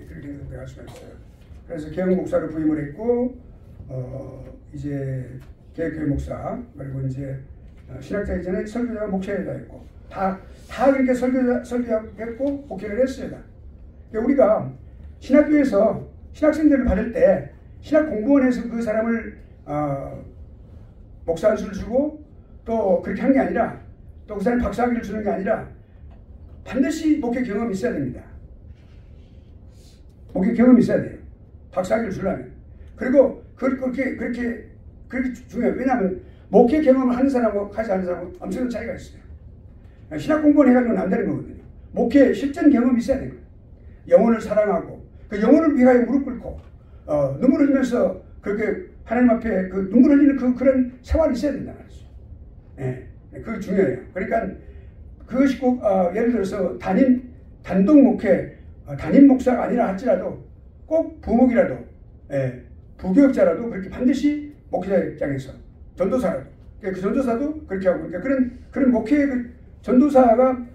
그렇게 될 수가 있어요. 그래서 개혁 목사로 부임을 했고 이제 개혁교회 목사 그리고 이제 신학자 이전에 설교자가 목회자가 했고 다 그렇게 설교했고 목회를 했습니다. 우리가 신학교에서 신학생들을 받을 때 신학 공부원에서 그 사람을 목사 안수를 주고 또 그렇게 한 게 아니라 또 그 사람 박사학위를 주는 게 아니라 반드시 목회 경험이 있어야 됩니다. 목회 경험이 있어야 돼요. 박사학위를 주려면. 그리고 그렇게 중요해요. 왜냐하면 목회 경험을 하는 사람하고 하지 않는 사람하고 엄청난 차이가 있어요. 신학 공부원 해가지고는 안 되는 거거든요. 목회 실전 경험이 있어야 돼요. 영혼을 사랑하고 그 영혼을 위하여 무릎 꿇고 눈물 흘리면서 그렇게 하나님 앞에 그 눈물 흘리는 그런 생활이 있어야 된다 말이죠. 그게 중요해요. 그러니까 그것이 꼭 예를 들어서 단독 목회 담임 목사가 아니라 할지라도 꼭 부목이라도 부교육자라도 그렇게 반드시 목회자 입장에서 전도사라도 그 전도사도 그렇게 하고, 그러니까 그런 목회 전도사가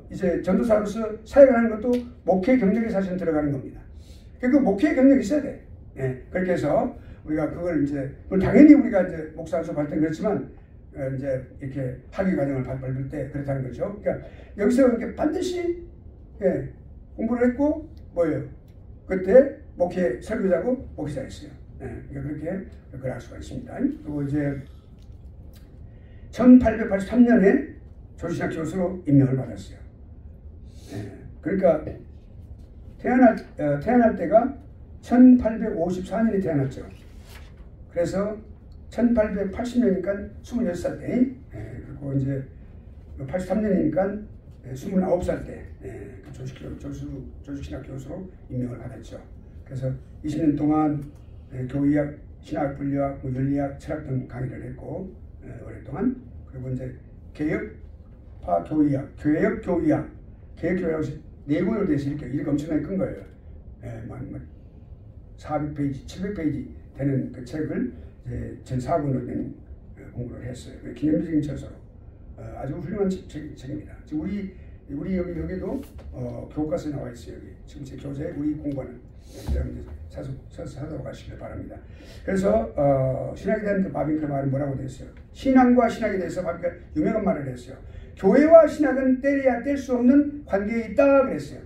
이제 전도사로서 사역을 하는 것도 목회 경력에 사실은 들어가는 겁니다. 그 목회 경력이 있어야 돼. 예, 그렇게 해서 우리가 그걸 이제 당연히 우리가 이제 목사로서 발전 그렇지만 이제 이렇게 학위 과정을 밟을 때 그렇다는 거죠. 그러니까 여기서 이렇게 반드시 공부를 했고 뭐예요? 그때 목회 설교자고 목회자였어요. 그러니까 그렇게 그걸 할 수가 있습니다. 그리고 이제 1883년에 조지신학 교수로 임명을 받았어요. 그러니까 태어날 때가 1854년에 태어났죠. 그래서 1880년이니까 26살 때, 그리고 이제 83년이니까 29살 때 조지신학 교수로 임명을 받았죠. 그래서 20년 동안 교의학, 신학, 분리학, 윤리학, 철학 등 강의를 했고 오랫동안. 그리고 이제 개혁파 교의학, 개혁교의학, 개혁교의학이 4권으로 돼서 이렇게 엄청나게 큰 거예요. 400페이지, 700페이지 되는 그 책을 전 4권으로 된 공부를 했어요. 기념비적인 저서로 아주 훌륭한 책입니다. 우리 여기도 교과서에 나와 있어요. 여기 지금 제 교재에 우리 공부하는 여러분들 사도록 하시길 바랍니다. 그래서 신학에 대한 바빙크 말은 뭐라고 되어 있어요? 신앙과 신학에 대해서 바빙크가 유명한 말을 했어요. 교회와 신학은 떼려야 뗄 수 없는 관계에 있다 그랬어요.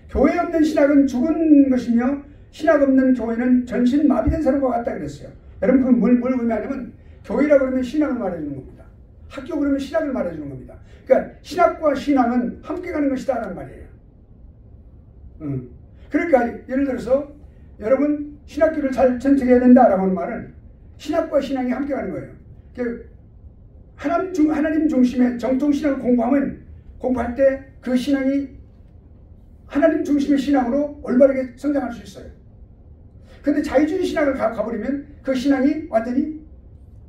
교회 없는 신학은 죽은 것이며 신학 없는 교회는 전신 마비된 사람과 같다 그랬어요. 여러분 그건 뭘 의미하냐면 교회라고 그러면 신학을 말해주는 겁니다. 학교 그러면 신학을 말해주는 겁니다. 그러니까 신학과 신앙은 함께 가는 것이다라는 말이에요. 그러니까 예를 들어서 여러분 신학교를 잘 전책해야 된다라고 하는 말은 신학과 신앙이 함께 가는 거예요. 하나님 중심의 정통신학을 공부할 때 그 신앙이 하나님 중심의 신앙으로 올바르게 성장할 수 있어요. 근데 자유주의 신학을 가버리면 그 신앙이 완전히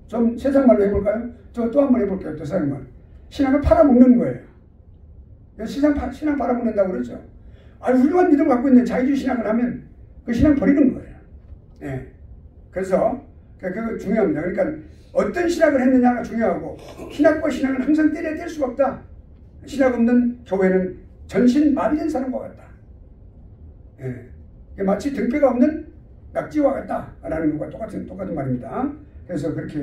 좀 세상 말로 해볼까요? 저 또 한 번 해볼게요. 또 세상 말. 신앙을 팔아먹는 거예요. 신앙 팔아먹는다고 그러죠. 훌륭한 믿음을 갖고 있는 자유주의 신앙을 하면 그 신앙 버리는 거예요. 그래서 그거 중요합니다. 그러니까 어떤 신학을 했느냐가 중요하고 신학과 신앙은 항상 떼려야 뗄 수가 없다. 신학 없는 교회는 전신 마비된 사람과 같다. 마치 등뼈가 없는 낙지와 같다라는 것과 똑같은 말입니다. 그래서 그렇게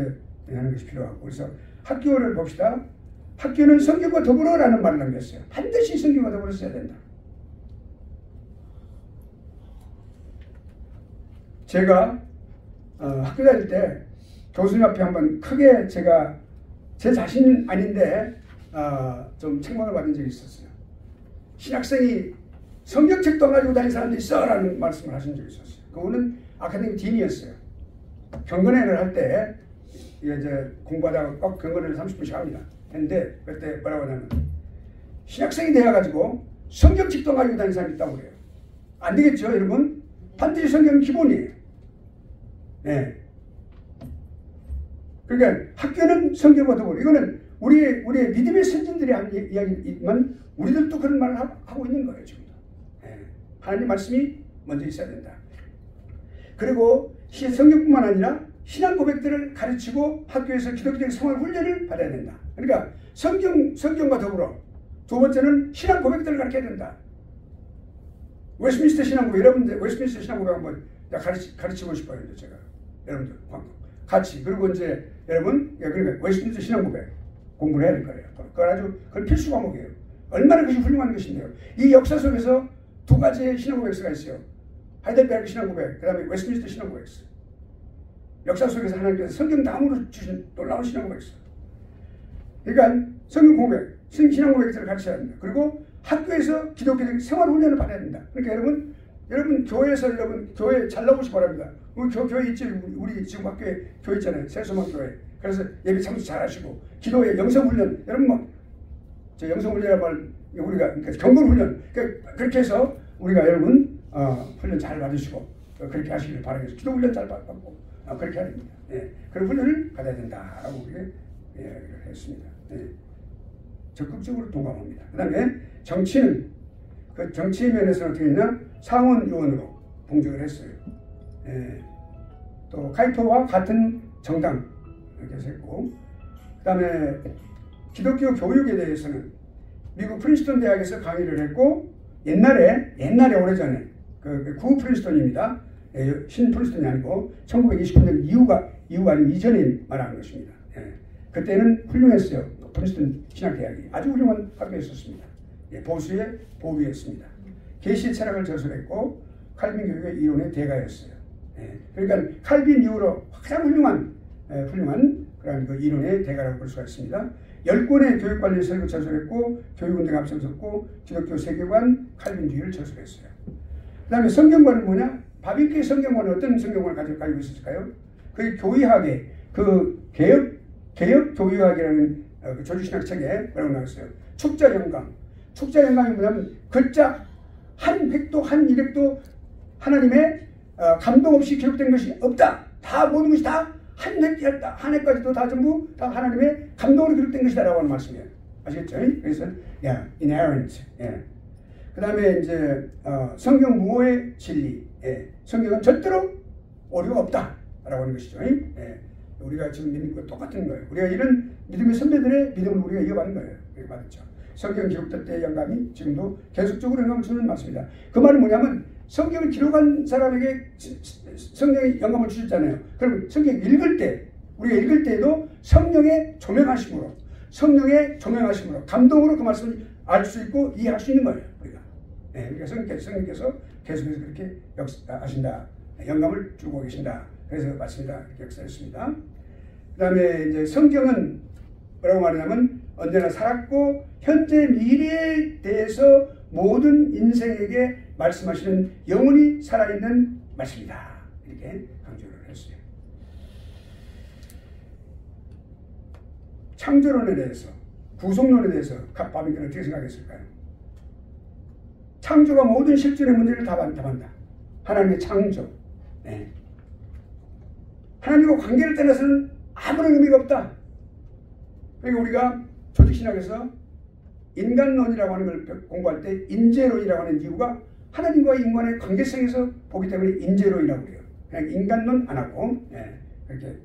하는 것이 필요하고 그래서 학교를 봅시다. 학교는 성경과 더불어라는 말을 남겼어요. 반드시 성경과 더불어 써야 된다. 제가 학교 다닐 때 교수님 앞에 한번 크게 제가 제 자신 아닌데 좀 책망을 받은 적이 있었어요. 신학생이 성경책도 안 가지고 다니는 사람도 있어라는 말씀을 하신 적이 있었어요. 그분은 아카데미 딘이었어요. 경건회를 할 때 이제 공부하다가 꼭 경건회를 30분씩 합니다. 했는데 그때 뭐라고 하냐면 신학생이 되어가지고 성경책도 안 가지고 다니는 사람이 있다고 그래요. 안 되겠죠, 여러분? 반드시 성경은 기본이에요. 그러니까 학교는 성경과 더불어. 이거는 우리의 믿음의 선진들이 한 이야기지만 우리들도 그런 말을 하고 있는 거예요, 지금도. 하나님 말씀이 먼저 있어야 된다. 그리고 성경뿐만 아니라 신앙 고백들을 가르치고 학교에서 기독교적 생활 훈련을 받아야 된다. 그러니까 성경과 더불어 두 번째는 신앙 고백들을 가르쳐야 된다. 웨스트민스터 신앙 고백, 여러분들 웨스트민스터 신앙 고백 한번 가르치고 싶어요, 제가. 여러분들 같이. 그리고 이제 여러분, 그러니까 웨스트민스터 신앙 고백 공부를 해야 될 거예요. 그건 필수 과목이에요. 얼마나 그것이 훌륭한 것인데요. 이 역사 속에서 두 가지의 신앙 고백서가 있어요. 하이델베르크 신앙 고백, 그 다음에 웨스트민스터 신앙 고백서. 역사 속에서 하나님께서 성경 다음으로 주신 놀라운 신앙 고백서. 그러니까 성경 고백, 신앙 고백들을 가르쳐야 합니다. 그리고 학교에서 기독교적 생활 훈련을 받아야 된다. 그러니까 여러분 교회에서 교회 잘 나오시기 바랍니다. 우리 교회 있죠. 우리 지금 학교에 교회 있잖아요. 새소망교회. 그래서 예배 참석 잘 하시고 기도의 영성훈련. 여러분 저 영성훈련이라는 말 우리가 그러니까 경건훈련. 그렇게 해서 우리가 여러분 훈련 잘 받으시고 그렇게 하시길 바라겠습니다. 기도훈련 잘 받고 그렇게 해야 됩니다. 그런 훈련을 받아야 된다라고 우리가 했습니다. 적극적으로 동감합니다. 그 다음에 정치는 그 정치의 면에서는 어떻게 했냐? 상원 의원으로 봉직을 했어요. 또 카이퍼와 같은 정당 계속 했고, 그 다음에 기독교 교육에 대해서는 미국 프린스턴 대학에서 강의를 했고, 옛날에 오래전에 구 프린스턴입니다. 신 프린스턴이 아니고 1929년 이후가 아니고 이전에 말하는 것입니다. 그때는 훌륭했어요. 프린스턴 신학대학이 아주 훌륭한 학교였었습니다. 보수의 보위였습니다. 계시 철학을 저술했고 칼빈 교육의 이론의 대가였어요. 그러니까 칼빈 이후로 가장 훌륭한 그런 그 이론의 대가라고 볼 수가 있습니다. 10권의 교육 관련 서적을 저술했고 교육운동에 앞장섰고 기독교 세계관 칼빈주의를 저술했어요. 그 다음에 성경관은 뭐냐? 바빌교의 성경관은 어떤 성경관을 가지고 있었을까요? 그 교의학의 그 개혁 교의학이라는 조주신학 책에 뭐라고 나왔어요? 축자영감이 뭐냐면 글자 한 획도 한 일획도 하나님의 감동 없이 기록된 것이 없다. 다 모든 것이 다 한 획까지도 다 전부 다 하나님의 감동으로 기록된 것이다라고 하는 말씀이에요. 아시겠죠? 그래서 inerrant. 그 다음에 이제 성경 무호의 진리. 성경은 절대로 오류가 없다라고 하는 것이죠. 우리가 지금 믿는 것 똑같은 거예요. 우리가 이런 믿음의 선배들의 믿음을 우리가 이어받는 거예요. 맞죠? 성경 기록될 때의 영감이 지금도 계속적으로 영감을 주는 말씀입니다. 그 말은 뭐냐면 성경을 기록한 사람에게 성경이 영감을 주셨잖아요. 그럼 성경 우리가 읽을 때에도 성령의 조명하심으로 감동으로 그 말씀을 알 수 있고 이해할 수 있는 거예요. 우리가. 그러니까 성령께서 계속해서 그렇게 역사하신다. 영감을 주고 계신다. 그래서 말씀이다. 이렇게 역사했습니다. 그 다음에 이제 성경은 뭐라고 말하냐면 언제나 살았고 현재 미래에 대해서 모든 인생에게 말씀하시는 영원히 살아있는 말씀이다. 이렇게 강조를 했어요. 창조론에 대해서, 구속론에 대해서 각 바빌론은 어떻게 생각했을까요? 창조가 모든 실존의 문제를 답한다. 하나님의 창조. 하나님과 관계를 떠나서는 아무런 의미가 없다. 그러니까 우리가 조직신학에서 인간론이라고 하는 걸 공부할 때 인재론이라고 하는 이유가 하나님과 인간의 관계성에서 보기 때문에 인재론이라고 해요. 그냥 인간론 안 하고 그렇게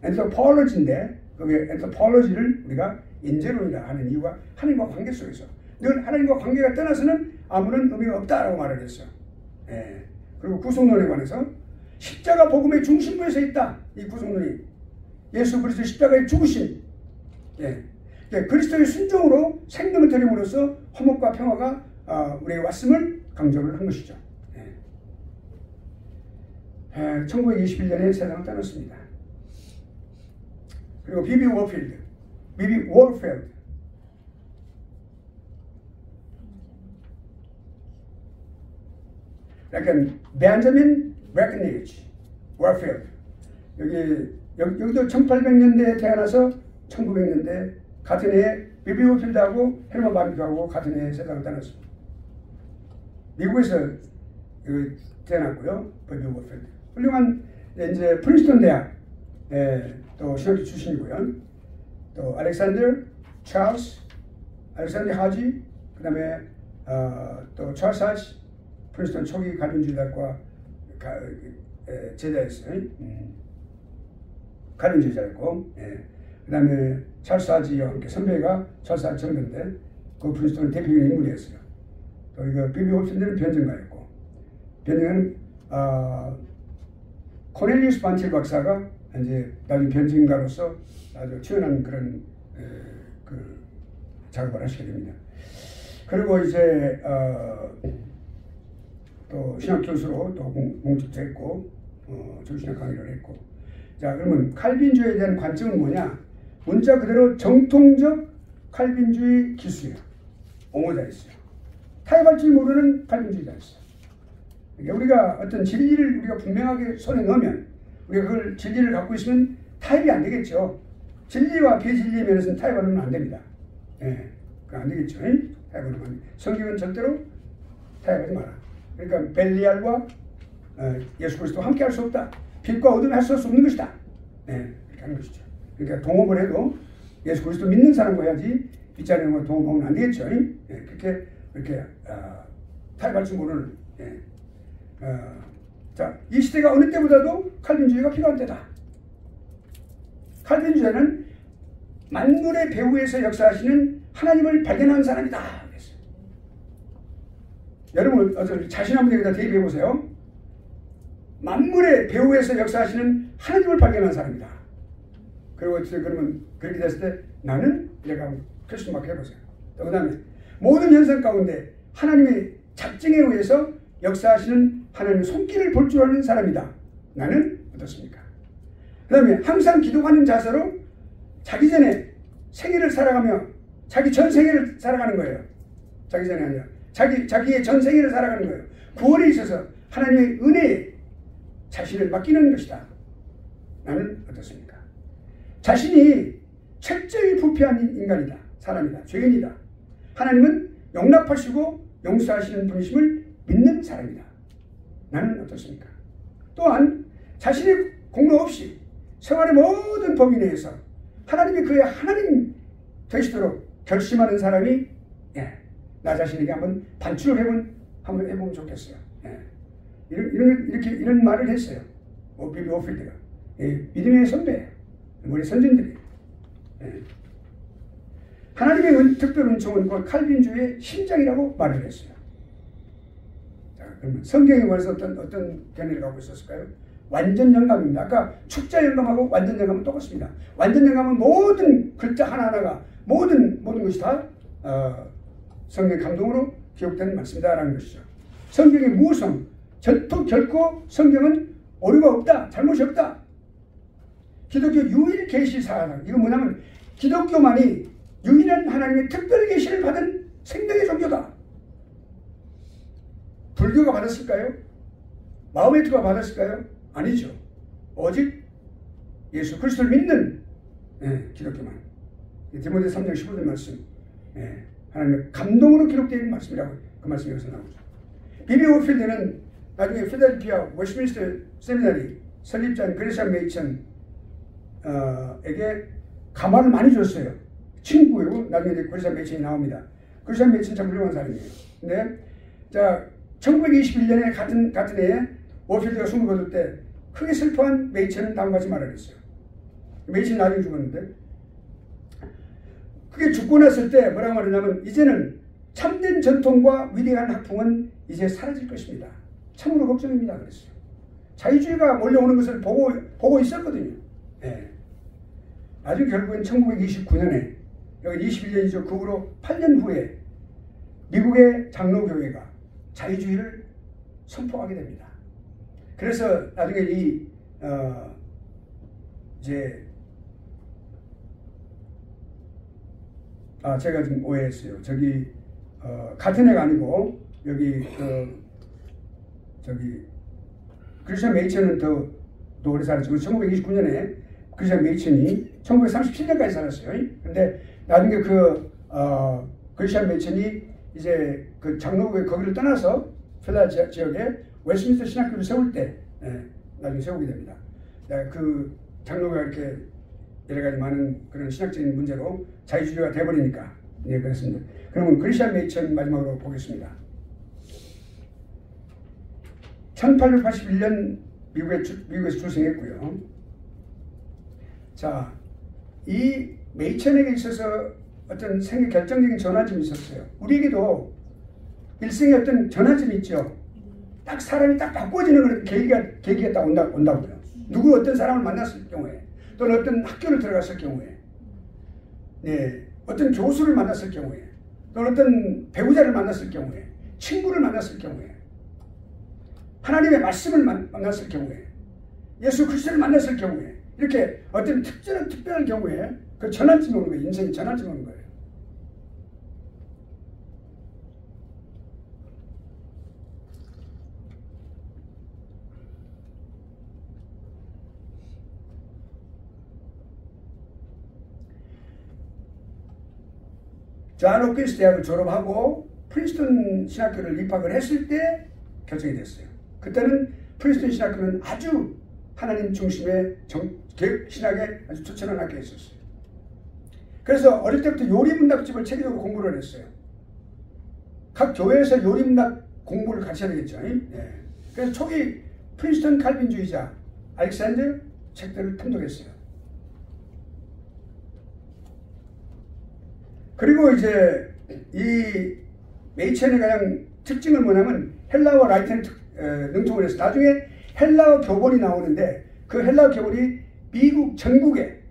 엔토폴로지인데 그게 엔토폴로지를 우리가 인재론이라 하는 이유가 하나님과 관계 속에서 늘 하나님과 관계가 떠나서는 아무런 의미가 없다라고 말을 했어요. 그리고 구속론에 관해서 십자가 복음의 중심부에 서 있다. 이 구속론이 예수 그리스도 십자가의 죽으심, 그리스도의 순종으로 생명을 드림으로써 화목과 평화가 우리에게 왔음을 강조를 한 것이죠. 1921년에 세상을 떠났습니다. 그리고 비비 워필드, 약간 벤자민 워필드, 여기도 1800년대에 태어나서 1900년대 같은 해에 비비 워필드하고 헬먼 바비큐하고 같은 해에 세상을 떠났습니다. 미국에서 태어났고요. 비비 워필드 훌륭한 이제 프린스턴 대학 또 신학교 출신이고요. 또 알렉산더 하지, 그 다음에 또 찰스 하지, 프린스턴 초기 갈빈주의 대학과 제자였어요. 갈빈주의자였고, 그 다음에 찰스 하지와 함께 선배가 찰스 하지 정대인데 그 프린스턴 대표적인 인물이었어요. 또 이거 비비 워필드는 변증가였고, 변증가는 코넬리우스 반틸 박사가 이제 나중에 변증가로서 아주 뛰어난 그런 그 작업을 하시게 됩니다. 그리고 이제 또 신학 교수로 또 공직도 했고 조신학 강의를 했고, 자 그러면 칼빈주의에 대한 관점은 뭐냐? 문자 그대로 정통적 칼빈주의 기수예요. 옹호자였어요. 타협할 줄 모르는 칼빈주의자였어요. 그러니까 우리가 어떤 진리를 우리가 분명하게 손에 넣으면 우리가 그걸 진리를 갖고 있으면 타협이 안 되겠죠. 진리와 비진리의 면에서는 타협하면 안 됩니다. 그건 안 되겠죠. 타협하면 안 돼. 성경은 절대로 타협하지 마라. 그러니까 벨리알과 예수 그리스도와 함께 할 수 없다. 빛과 어둠이 할 수 없는 것이다. 이렇게 하는 것이죠. 그러니까 동업을 해도 예수 그리스도 믿는 사람과 해야지 빗자루와 동업하면 안 되겠죠. 그렇게 타협할 줄 모르는. 자, 이 시대가 어느 때보다도 칼빈주의가 필요한 때다. 칼빈주자는 만물의 배후에서 역사하시는 하나님을 발견한 사람이다 그랬어요. 여러분 자신 한번 여기다 대입해 보세요. 만물의 배후에서 역사하시는 하나님을 발견한 사람이다. 그리고 그러면 그렇게 됐을 때 나는 이렇게 한번 퀘스천 마크 해보세요. 그 다음에 모든 현상 가운데 하나님의 작정에 의해서 역사하시는 하나님의 손길을 볼 줄 아는 사람이다. 나는 어떻습니까? 그 다음에 항상 기도하는 자세로 자기 전에 생애를 살아가며 자기 전 생애를 살아가는 거예요. 자기 전에 아니라 자기의 전 생애를 살아가는 거예요. 구원에 있어서 하나님의 은혜에 자신을 맡기는 것이다. 나는 어떻습니까? 자신이 철저히 부패한 인간이다. 사람이다. 죄인이다. 하나님은 용납하시고 용서하시는 분이심을 믿는 사람이다. 나는 어떻습니까? 또한 자신의 공로 없이 생활의 모든 범위 내에서 하나님이 그의 하나님 되시도록 결심하는 사람이 나 자신에게 한번 반추를 한번 해보면 좋겠어요. 이런 말을 했어요. 비비 오필드가 믿음의 선배, 우리 선진들이. 하나님의 특별 은총은 그 칼빈주의 심장이라고 말을 했어요. 자, 그러면 성경에 관해서 어떤 견해를 갖고 있었을까요? 완전 영감입니다. 아까 축자 영감하고 완전 영감은 똑같습니다. 완전 영감은 모든 글자 하나하나가 모든 것이 다 성령의 감동으로 기록된 말씀이다라는 것이죠. 성경의 무성, 결코 성경은 오류가 없다, 잘못이 없다. 기독교 유일 계시 사상, 이건 뭐냐면 기독교만이 유일한 하나님의 특별 계시를 받은 생명의 종교다. 불교가 받았을까요? 마호메트가 받았을까요? 아니죠. 오직 예수 그리스도를 믿는 기독교만. 디모데 3장 15절 말씀, 하나님의 감동으로 기록되어 있는 말씀이라고 그 말씀이 여기서 나오죠. 비비 오필드는 나중에 필라델피아 웨스트민스터 세미나리 설립자인 그리스찬 메이천에게 가마를 많이 줬어요. 친구이고 나중에 그리스찬 메이천이 나옵니다. 그리스찬 메이천 참 훌륭한 사람이에요. 근데 자 1921년에 같은 해에 오필드가 숨을 거둘 때 크게 슬퍼한 메이천은 다음과 같이 말을 했어요. 메이천이 나중에 죽었는데 그게 죽고 났을 때 뭐라고 말하냐면 이제는 참된 전통과 위대한 학풍은 이제 사라질 것입니다. 참으로 걱정입니다. 그랬어요. 자유주의가 몰려오는 것을 보고 있었거든요. 나중에 결국엔 1929년에 여기 21년이죠. 그 후로 8년 후에 미국의 장로교회가 자유주의를 선포하게 됩니다. 그래서 나중에 제가 좀 오해했어요. 저기 같은 해가 아니고 여기 크리스찬 메이천은 더 오래 살았죠. 1929년에 크리스찬 메이천이 1937년까지 살았어요. 근데 나중에 크리스찬 메이천이 이제 그 장로교회 거기를 떠나서 필라델피아 지역에 웨스트민스터 신학교를 세울 때 나중에 세우게 됩니다. 그 장로교가 이렇게 여러 가지 많은 그런 신학적인 문제로 자유주의가 돼버리니까 그렇습니다. 그러면 크리스찬 메이천 마지막으로 보겠습니다. 1881년 미국에서 출생했고요. 자, 이 메이천에게 있어서 어떤 생애 결정적인 전환점이 있었어요. 우리에게도 일생에 어떤 전환점이 있죠. 딱 사람이 딱 바꿔지는 그런 계기가 딱 온다고요. 누구 어떤 사람을 만났을 경우에 또는 어떤 학교를 들어갔을 경우에 어떤 교수를 만났을 경우에 또는 어떤 배우자를 만났을 경우에 친구를 만났을 경우에 하나님의 말씀을 만났을 경우에 예수 그리스도를 만났을 경우에 이렇게 어떤 특별한 경우에 그 전환점이 오는 거예요. 인생의 전환점이 오는 거예요. 존 홉킨스 대학을 졸업하고 프린스턴 신학교를 입학을 했을 때 결정이 됐어요. 그때는 프린스턴 신학교는 아주 하나님 중심의 신학에 아주 투철한 학교였었어요. 그래서 어릴 때부터 요리문답집을 체계적으로 공부를 했어요. 각 교회에서 요리문답 공부를 같이 해야 되겠죠. 그래서 초기 프린스턴 칼빈주의자 알렉산더 책들을 탐독했어요. 그리고 이제 이 메이첸의 가장 특징은 뭐냐면 헬라어 라이팅을 능통을 해서 나중에 헬라어 교본이 나오는데 그 헬라어 교본이 미국 전국의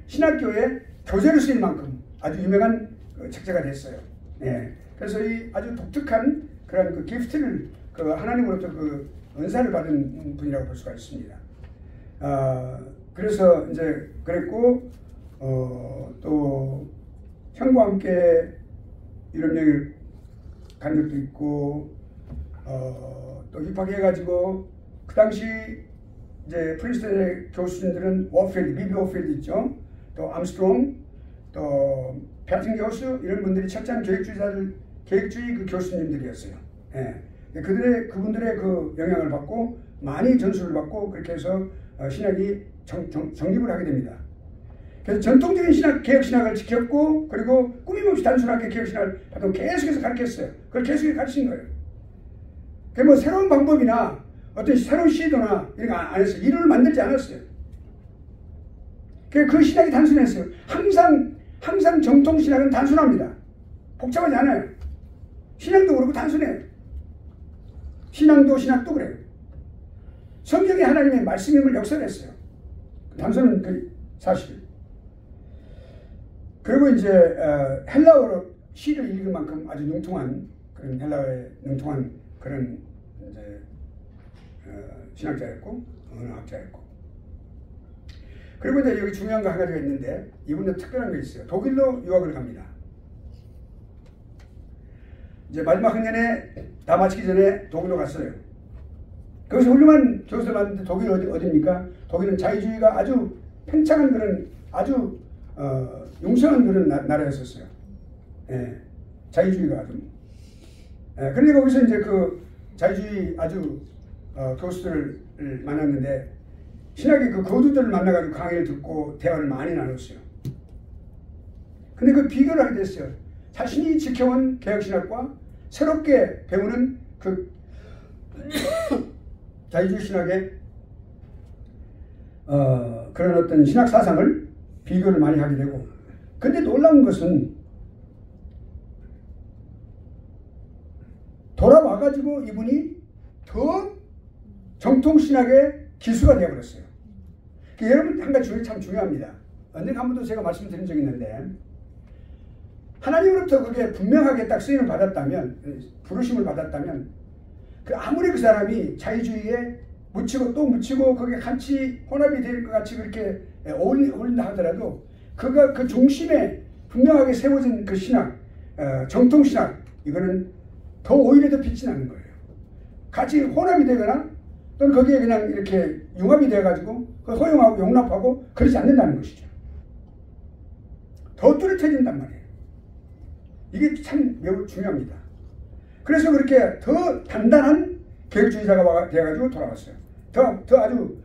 신학교에 교재로 쓰일 만큼 아주 유명한 책자가 됐어요. 예. 그래서 이 아주 독특한 그런 그 기프트를 그 하나님으로부터 그 은사를 받은 분이라고 볼 수가 있습니다. 그래서 이제 그랬고 또 형과 함께 유럽여행을 간 적도 있고 또 입학해가지고 그 당시 이제 프린스턴의 교수님들은 워필드, 비비 워필드 있죠. 또 암스트롱, 또 패튼 교수 이런 분들이 철저한 계획주의 그 교수님들이었어요. 예. 그분들의 그 영향을 받고 많이 전수를 받고 그렇게 해서 신학이 정립을 하게 됩니다. 그래서 전통적인 개혁신학을 지켰고 그리고 꾸밈없이 단순하게 개혁신학을 계속해서 가르쳤어요. 그걸 계속해서 가르친 거예요. 그 뭐 새로운 방법이나 어떤 새로운 시도나 이런 거 안 했어요. 이론을 만들지 않았어요. 그 신학이 단순했어요. 항상 정통 신학은 단순합니다. 복잡하지 않아요. 신앙도 그렇고 단순해요. 신학도 그래요. 성경이 하나님의 말씀임을 역설했어요. 단순한 그 사실. 그리고 이제 헬라어로 시를 읽은 만큼 아주 능통한 그런 헬라어에 능통한 그런 이제 신학자였고 언어학자였고. 그리고 이제 여기 중요한 거 한 가지가 있는데 이분도 특별한 게 있어요. 독일로 유학을 갑니다. 이제 마지막 학년에 다 마치기 전에 독일로 갔어요. 거기서 훌륭한 교수를 받는데 독일 어디입니까? 독일은 자유주의가 아주 팽창한 그런 아주 용성한 그런 나라였었어요. 예, 자유주의가 아주. 예, 그런데 거기서 이제 그 자유주의 아주 교수들을 만났는데 신학의 그 거두들을 만나가지고 강의를 듣고 대화를 많이 나눴어요. 근데 그 비교를 하게 됐어요. 자신이 지켜온 개혁신학과 새롭게 배우는 그 자유주의 신학의 그런 어떤 신학 사상을 비교를 많이 하게 되고, 근데 놀라운 것은 돌아와가지고 이분이 더 정통신학의 기수가 되어버렸어요. 여러분 한 가지 참 중요합니다. 언젠가 한 번도 제가 말씀드린 적이 있는데 하나님으로부터 그게 분명하게 딱 쓰임을 받았다면, 부르심을 받았다면, 그 아무리 그 사람이 자유주의에 묻히고 또 묻히고 거기에 같이 혼합이 될 것 같이 그렇게 어울린다 하더라도 그가 그 중심에 분명하게 세워진 그 신학, 정통신학, 이거는 더 오히려 더 빛이 나는 거예요. 같이 혼합이 되거나 또는 거기에 그냥 이렇게 융합이 되어가지고 허용하고 용납하고 그러지 않는다는 것이죠. 더 뚜렷해진단 말이에요. 이게 참 매우 중요합니다. 그래서 그렇게 더 단단한 개혁주의자가 되어가지고 돌아왔어요. 더 아주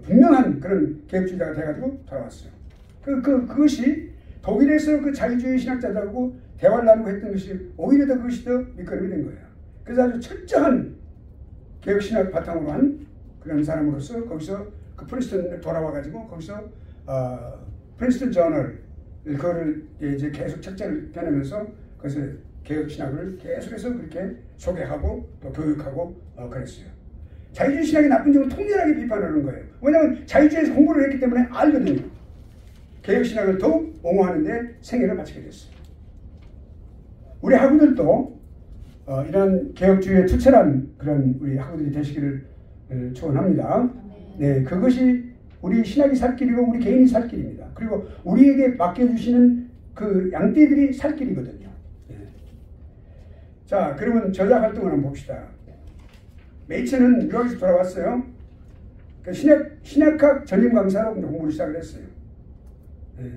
분명한 그런 개혁주의자가 되어가지고 돌아왔어요. 그것이 독일에서 그 자유주의 신학자들하고 대화를 나누고 했던 것이 오히려 더 그것이 더 밑거름이 된 거예요. 그래서 아주 철저한 개혁신학 바탕으로 한 그런 사람으로서 거기서 그 프린스턴을 돌아와가지고 거기서 프린스턴 저널 그거를 이제 계속 책자를 펴내면서 그래서 개혁신학을 계속해서 그렇게 소개하고 또 교육하고 그랬어요. 자유주의 신학의 나쁜 점을 통렬하게 비판하는 거예요. 왜냐하면 자유주의에서 공부를 했기 때문에 알거든요. 개혁신학을 더욱 옹호하는데 생애를 바치게 됐어요. 우리 학우들도 이런 개혁주의에 투철한 그런 우리 학우들이 되시기를 축원합니다. 네, 그것이 우리 신학이 살 길이고 우리 개인이 살 길입니다. 그리고 우리에게 맡겨주시는 그 양떼들이 살 길이거든요. 네. 자, 그러면 저자 활동을 한번 봅시다. 메이첸은 유학에서 돌아왔어요. 그 신학학 전임 강사로 공부를 시작을 했어요. 네.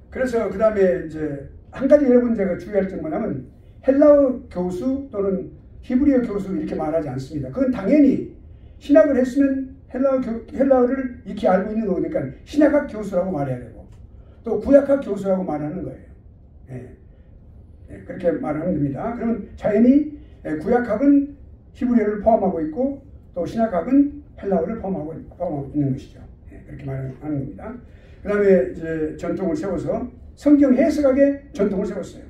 그래서 그 다음에 이제 한 가지 여러분 제가 주의할 점 뭐냐면 헬라어 교수 또는 히브리어 교수 이렇게 말하지 않습니다. 그건 당연히 신학을 했으면 헬라어를 익히 알고 있는 거니까 신학학 교수라고 말해야 되고 또 구약학 교수라고 말하는 거예요. 예. 예, 그렇게 말하면 됩니다. 그러면 자연히 구약학은 히브리어를 포함하고 있고 또 신학학은 헬라어를 포함하고 있는 것이죠. 예, 그렇게 말하는 겁니다. 그 다음에 이제 전통을 세워서 성경 해석학의 전통을 세웠어요.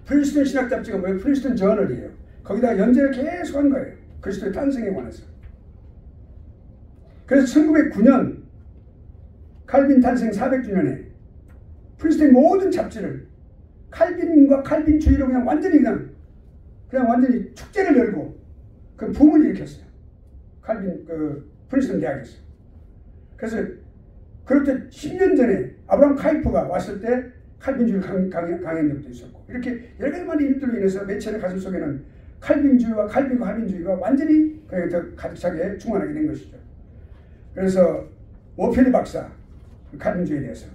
프린스턴 신학 잡지가 뭐예요? 프린스턴 저널이에요. 거기다가 연재를 계속 한 거예요. 그리스도의 탄생에 관해서. 그래서 1909년 칼빈 탄생 400주년에 프린스턴의 모든 잡지를 칼빈과 칼빈주의로 그냥 완전히 축제를 열고 그 붐을 일으켰어요. 칼빈 프린스턴 대학에서. 그래서 그럴 때 10년 전에 아브라함 카이퍼가 왔을 때 칼빈주의를 강한 적도 있었고, 이렇게 여러 가지 많은 일들로 인해서 매체의 가슴 속에는 칼빈주의와 칼빈주의가 완전히 더 가득 차게 충만하게 된 것이죠. 그래서 워필드 박사, 칼빈주의에 대해서,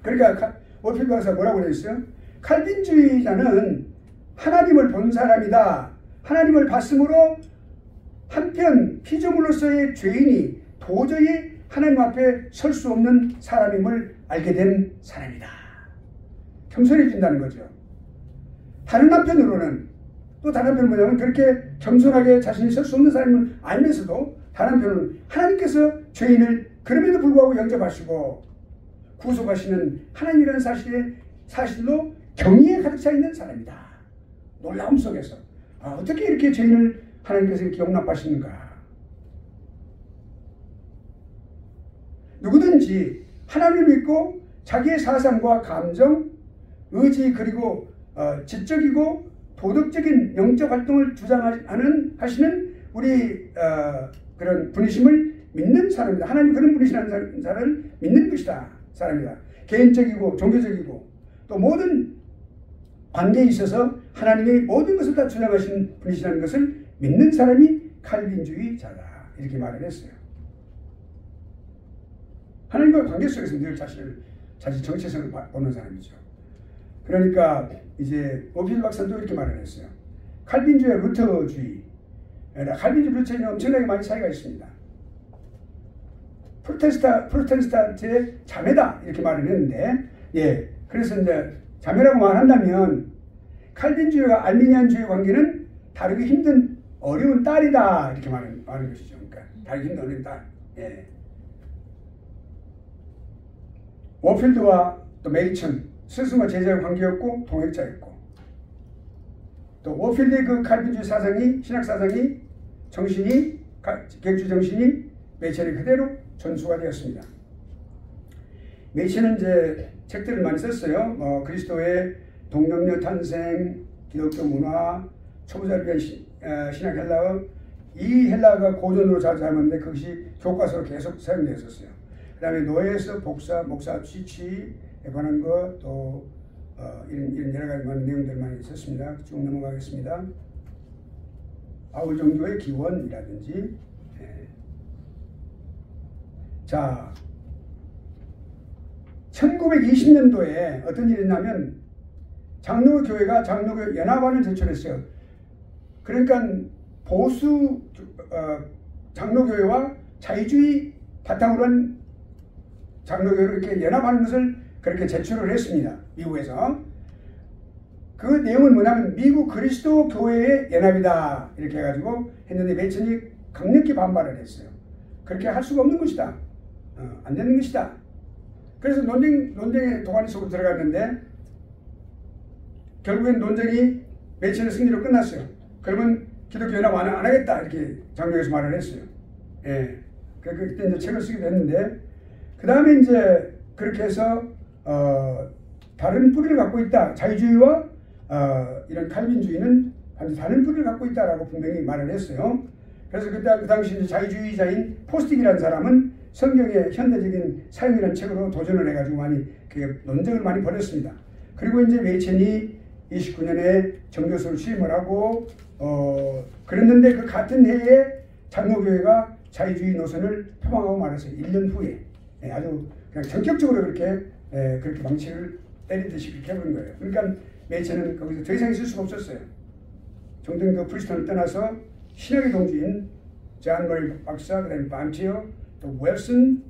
그러니까 워필드 박사가 뭐라고 그랬어요? 칼빈주의자는 하나님을 본 사람이다. 하나님을 봤으므로 한편 피조물로서의 죄인이 도저히 하나님 앞에 설 수 없는 사람임을 알게 된 사람이다. 겸손해진다는 거죠. 다른 한편으로는, 또 다른 한편은 뭐냐면, 그렇게 겸손하게 자신이 설 수 없는 사람을 알면서도 다른 한편은 하나님께서 죄인을 그럼에도 불구하고 영접하시고 구속하시는 하나님이라는 사실로 경의에 가득 차 있는 사람이다. 놀라움 속에서 어떻게 이렇게 죄인을 하나님께서 이렇게 용납하시는가. 누구든지 하나님을 믿고 자기의 사상과 감정, 의지, 그리고 지적이고 도덕적인 영적 활동을 하시는 우리 그런 분이심을 믿는 사람이다. 하나님 그런 분이시라는 사람을 믿는 것이다. 사람이다. 개인적이고 종교적이고 또 모든 관계에 있어서 하나님의 모든 것을 다 주장하시는 분이시라는 것을 믿는 사람이 칼빈주의자다. 이렇게 말을 했어요. 하나님과의 관계 속에서 늘 자신 정체성을 보는 사람이죠. 그러니까 이제 워필드 박사도 이렇게 말을 했어요. 칼빈주의와 루터주의. 칼빈주의, 루터주의는 엄청나게 많이 차이가 있습니다. 프로테스탄트의 자매다 이렇게 말을 했는데, 그래서 이제 자매라고 말한다면 칼빈주의와 알미니안주의 관계는 다루기 힘든 어려운 딸이다 이렇게 말하는 것이죠. 그러니까 다루기 힘든 어려운 딸. 워필드와 또 메이천, 스승과 제자의 관계였고 동역자였고, 또 워필드의 그 칼빈주의 사상이, 신학 사상이, 정신이, 객주 정신이 메이천이 그대로 전수가 되었습니다. 메이천은 이제 책들을 많이 썼어요. 그리스도의 동정녀 탄생, 기독교 문화, 초보자를 위한 신학 헬라어. 이 헬라어가 고전으로 자주 사용하는데 그것이 교과서로 계속 사용되었었어요. 그 다음에 노예에서 복사, 목사 취취에 관한 것, 또 이런 여러 가지 많은 내용들 많이 있었습니다. 쭉 넘어가겠습니다. 바울 종교의 기원이라든지. 자, 1920년도에 어떤 일이 있냐면 장로교회가 장로교 연합안을 제출했어요. 그러니까 보수 장로교회와 자유주의 바탕으로 한 장로교회로 이렇게 연합하는 것을 그렇게 제출을 했습니다. 미국에서. 그 내용은 뭐냐면 미국 그리스도 교회의 연합이다 이렇게 해가지고 했는데 메이천이 강력히 반발을 했어요. 그렇게 할 수가 없는 것이다. 안 되는 것이다. 그래서 논쟁의 도가니 속으로 들어갔는데 결국엔 논쟁이 메이천의 승리로 끝났어요. 그러면 기독교 연합 안 하겠다 이렇게 장로에서 말을 했어요. 그때 이제 책을 쓰기도 했는데, 그 다음에 이제 그렇게 해서 다른 뿌리를 갖고 있다. 자유주의와 이런 칼빈주의는 완전히 다른 뿌리를 갖고 있다라고 분명히 말을 했어요. 그래서 그 당시 이제 자유주의자인 포스틱이라는 사람은 성경의 현대적인 사용이라는 책으로 도전을 해가지고 많이 논쟁을 많이 벌였습니다. 그리고 이제 메이천이 29년에 정교수를 취임을 하고 그랬는데 그 같은 해에 장로교회가 자유주의 노선을 표방하고 말았어요. 1년 후에. 아주 그냥 전격적으로 그렇게 망치를 때리듯이 그렇게 해버린 거예요. 그러니까 메이천은 거기서 더 이상 있을 수가 없었어요. 정등교 프리스턴을 떠나서 신학의 동지인 존 머리 박사, 그 다음에 반티어, 또 웰슨,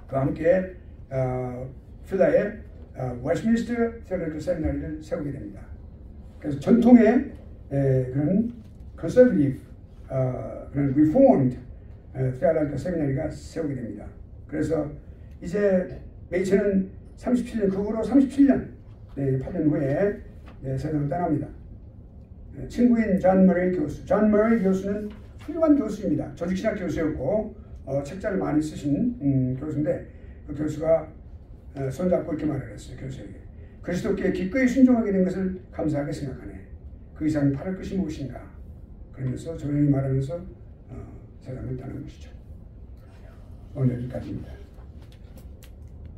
그와 함께 필라의 웨스트민스터 테올로지컬 세미나리를 세우게 됩니다. 그래서 전통의 그런 컨서버티브, 그런 리포먼드 테올로기컬 세미나리가 세우게 됩니다. 그래서 이제 메이체는 37년, 그 후로 37년, 8년 후에 세상을 떠납니다. 친구인 존 머레이 교수. 존 머레이 교수는 훌륭한 교수입니다. 조직신학 교수였고 책자를 많이 쓰신 교수인데 그 교수가 손잡고 이렇게 말을 했어요. 교수에게. 그리스도께 기꺼이 순종하게 된 것을 감사하게 생각하네. 그 이상 바랄 것이 무엇인가. 그러면서 조용히 말하면서 세상을 떠난 것이죠. 오늘 여기까지입니다.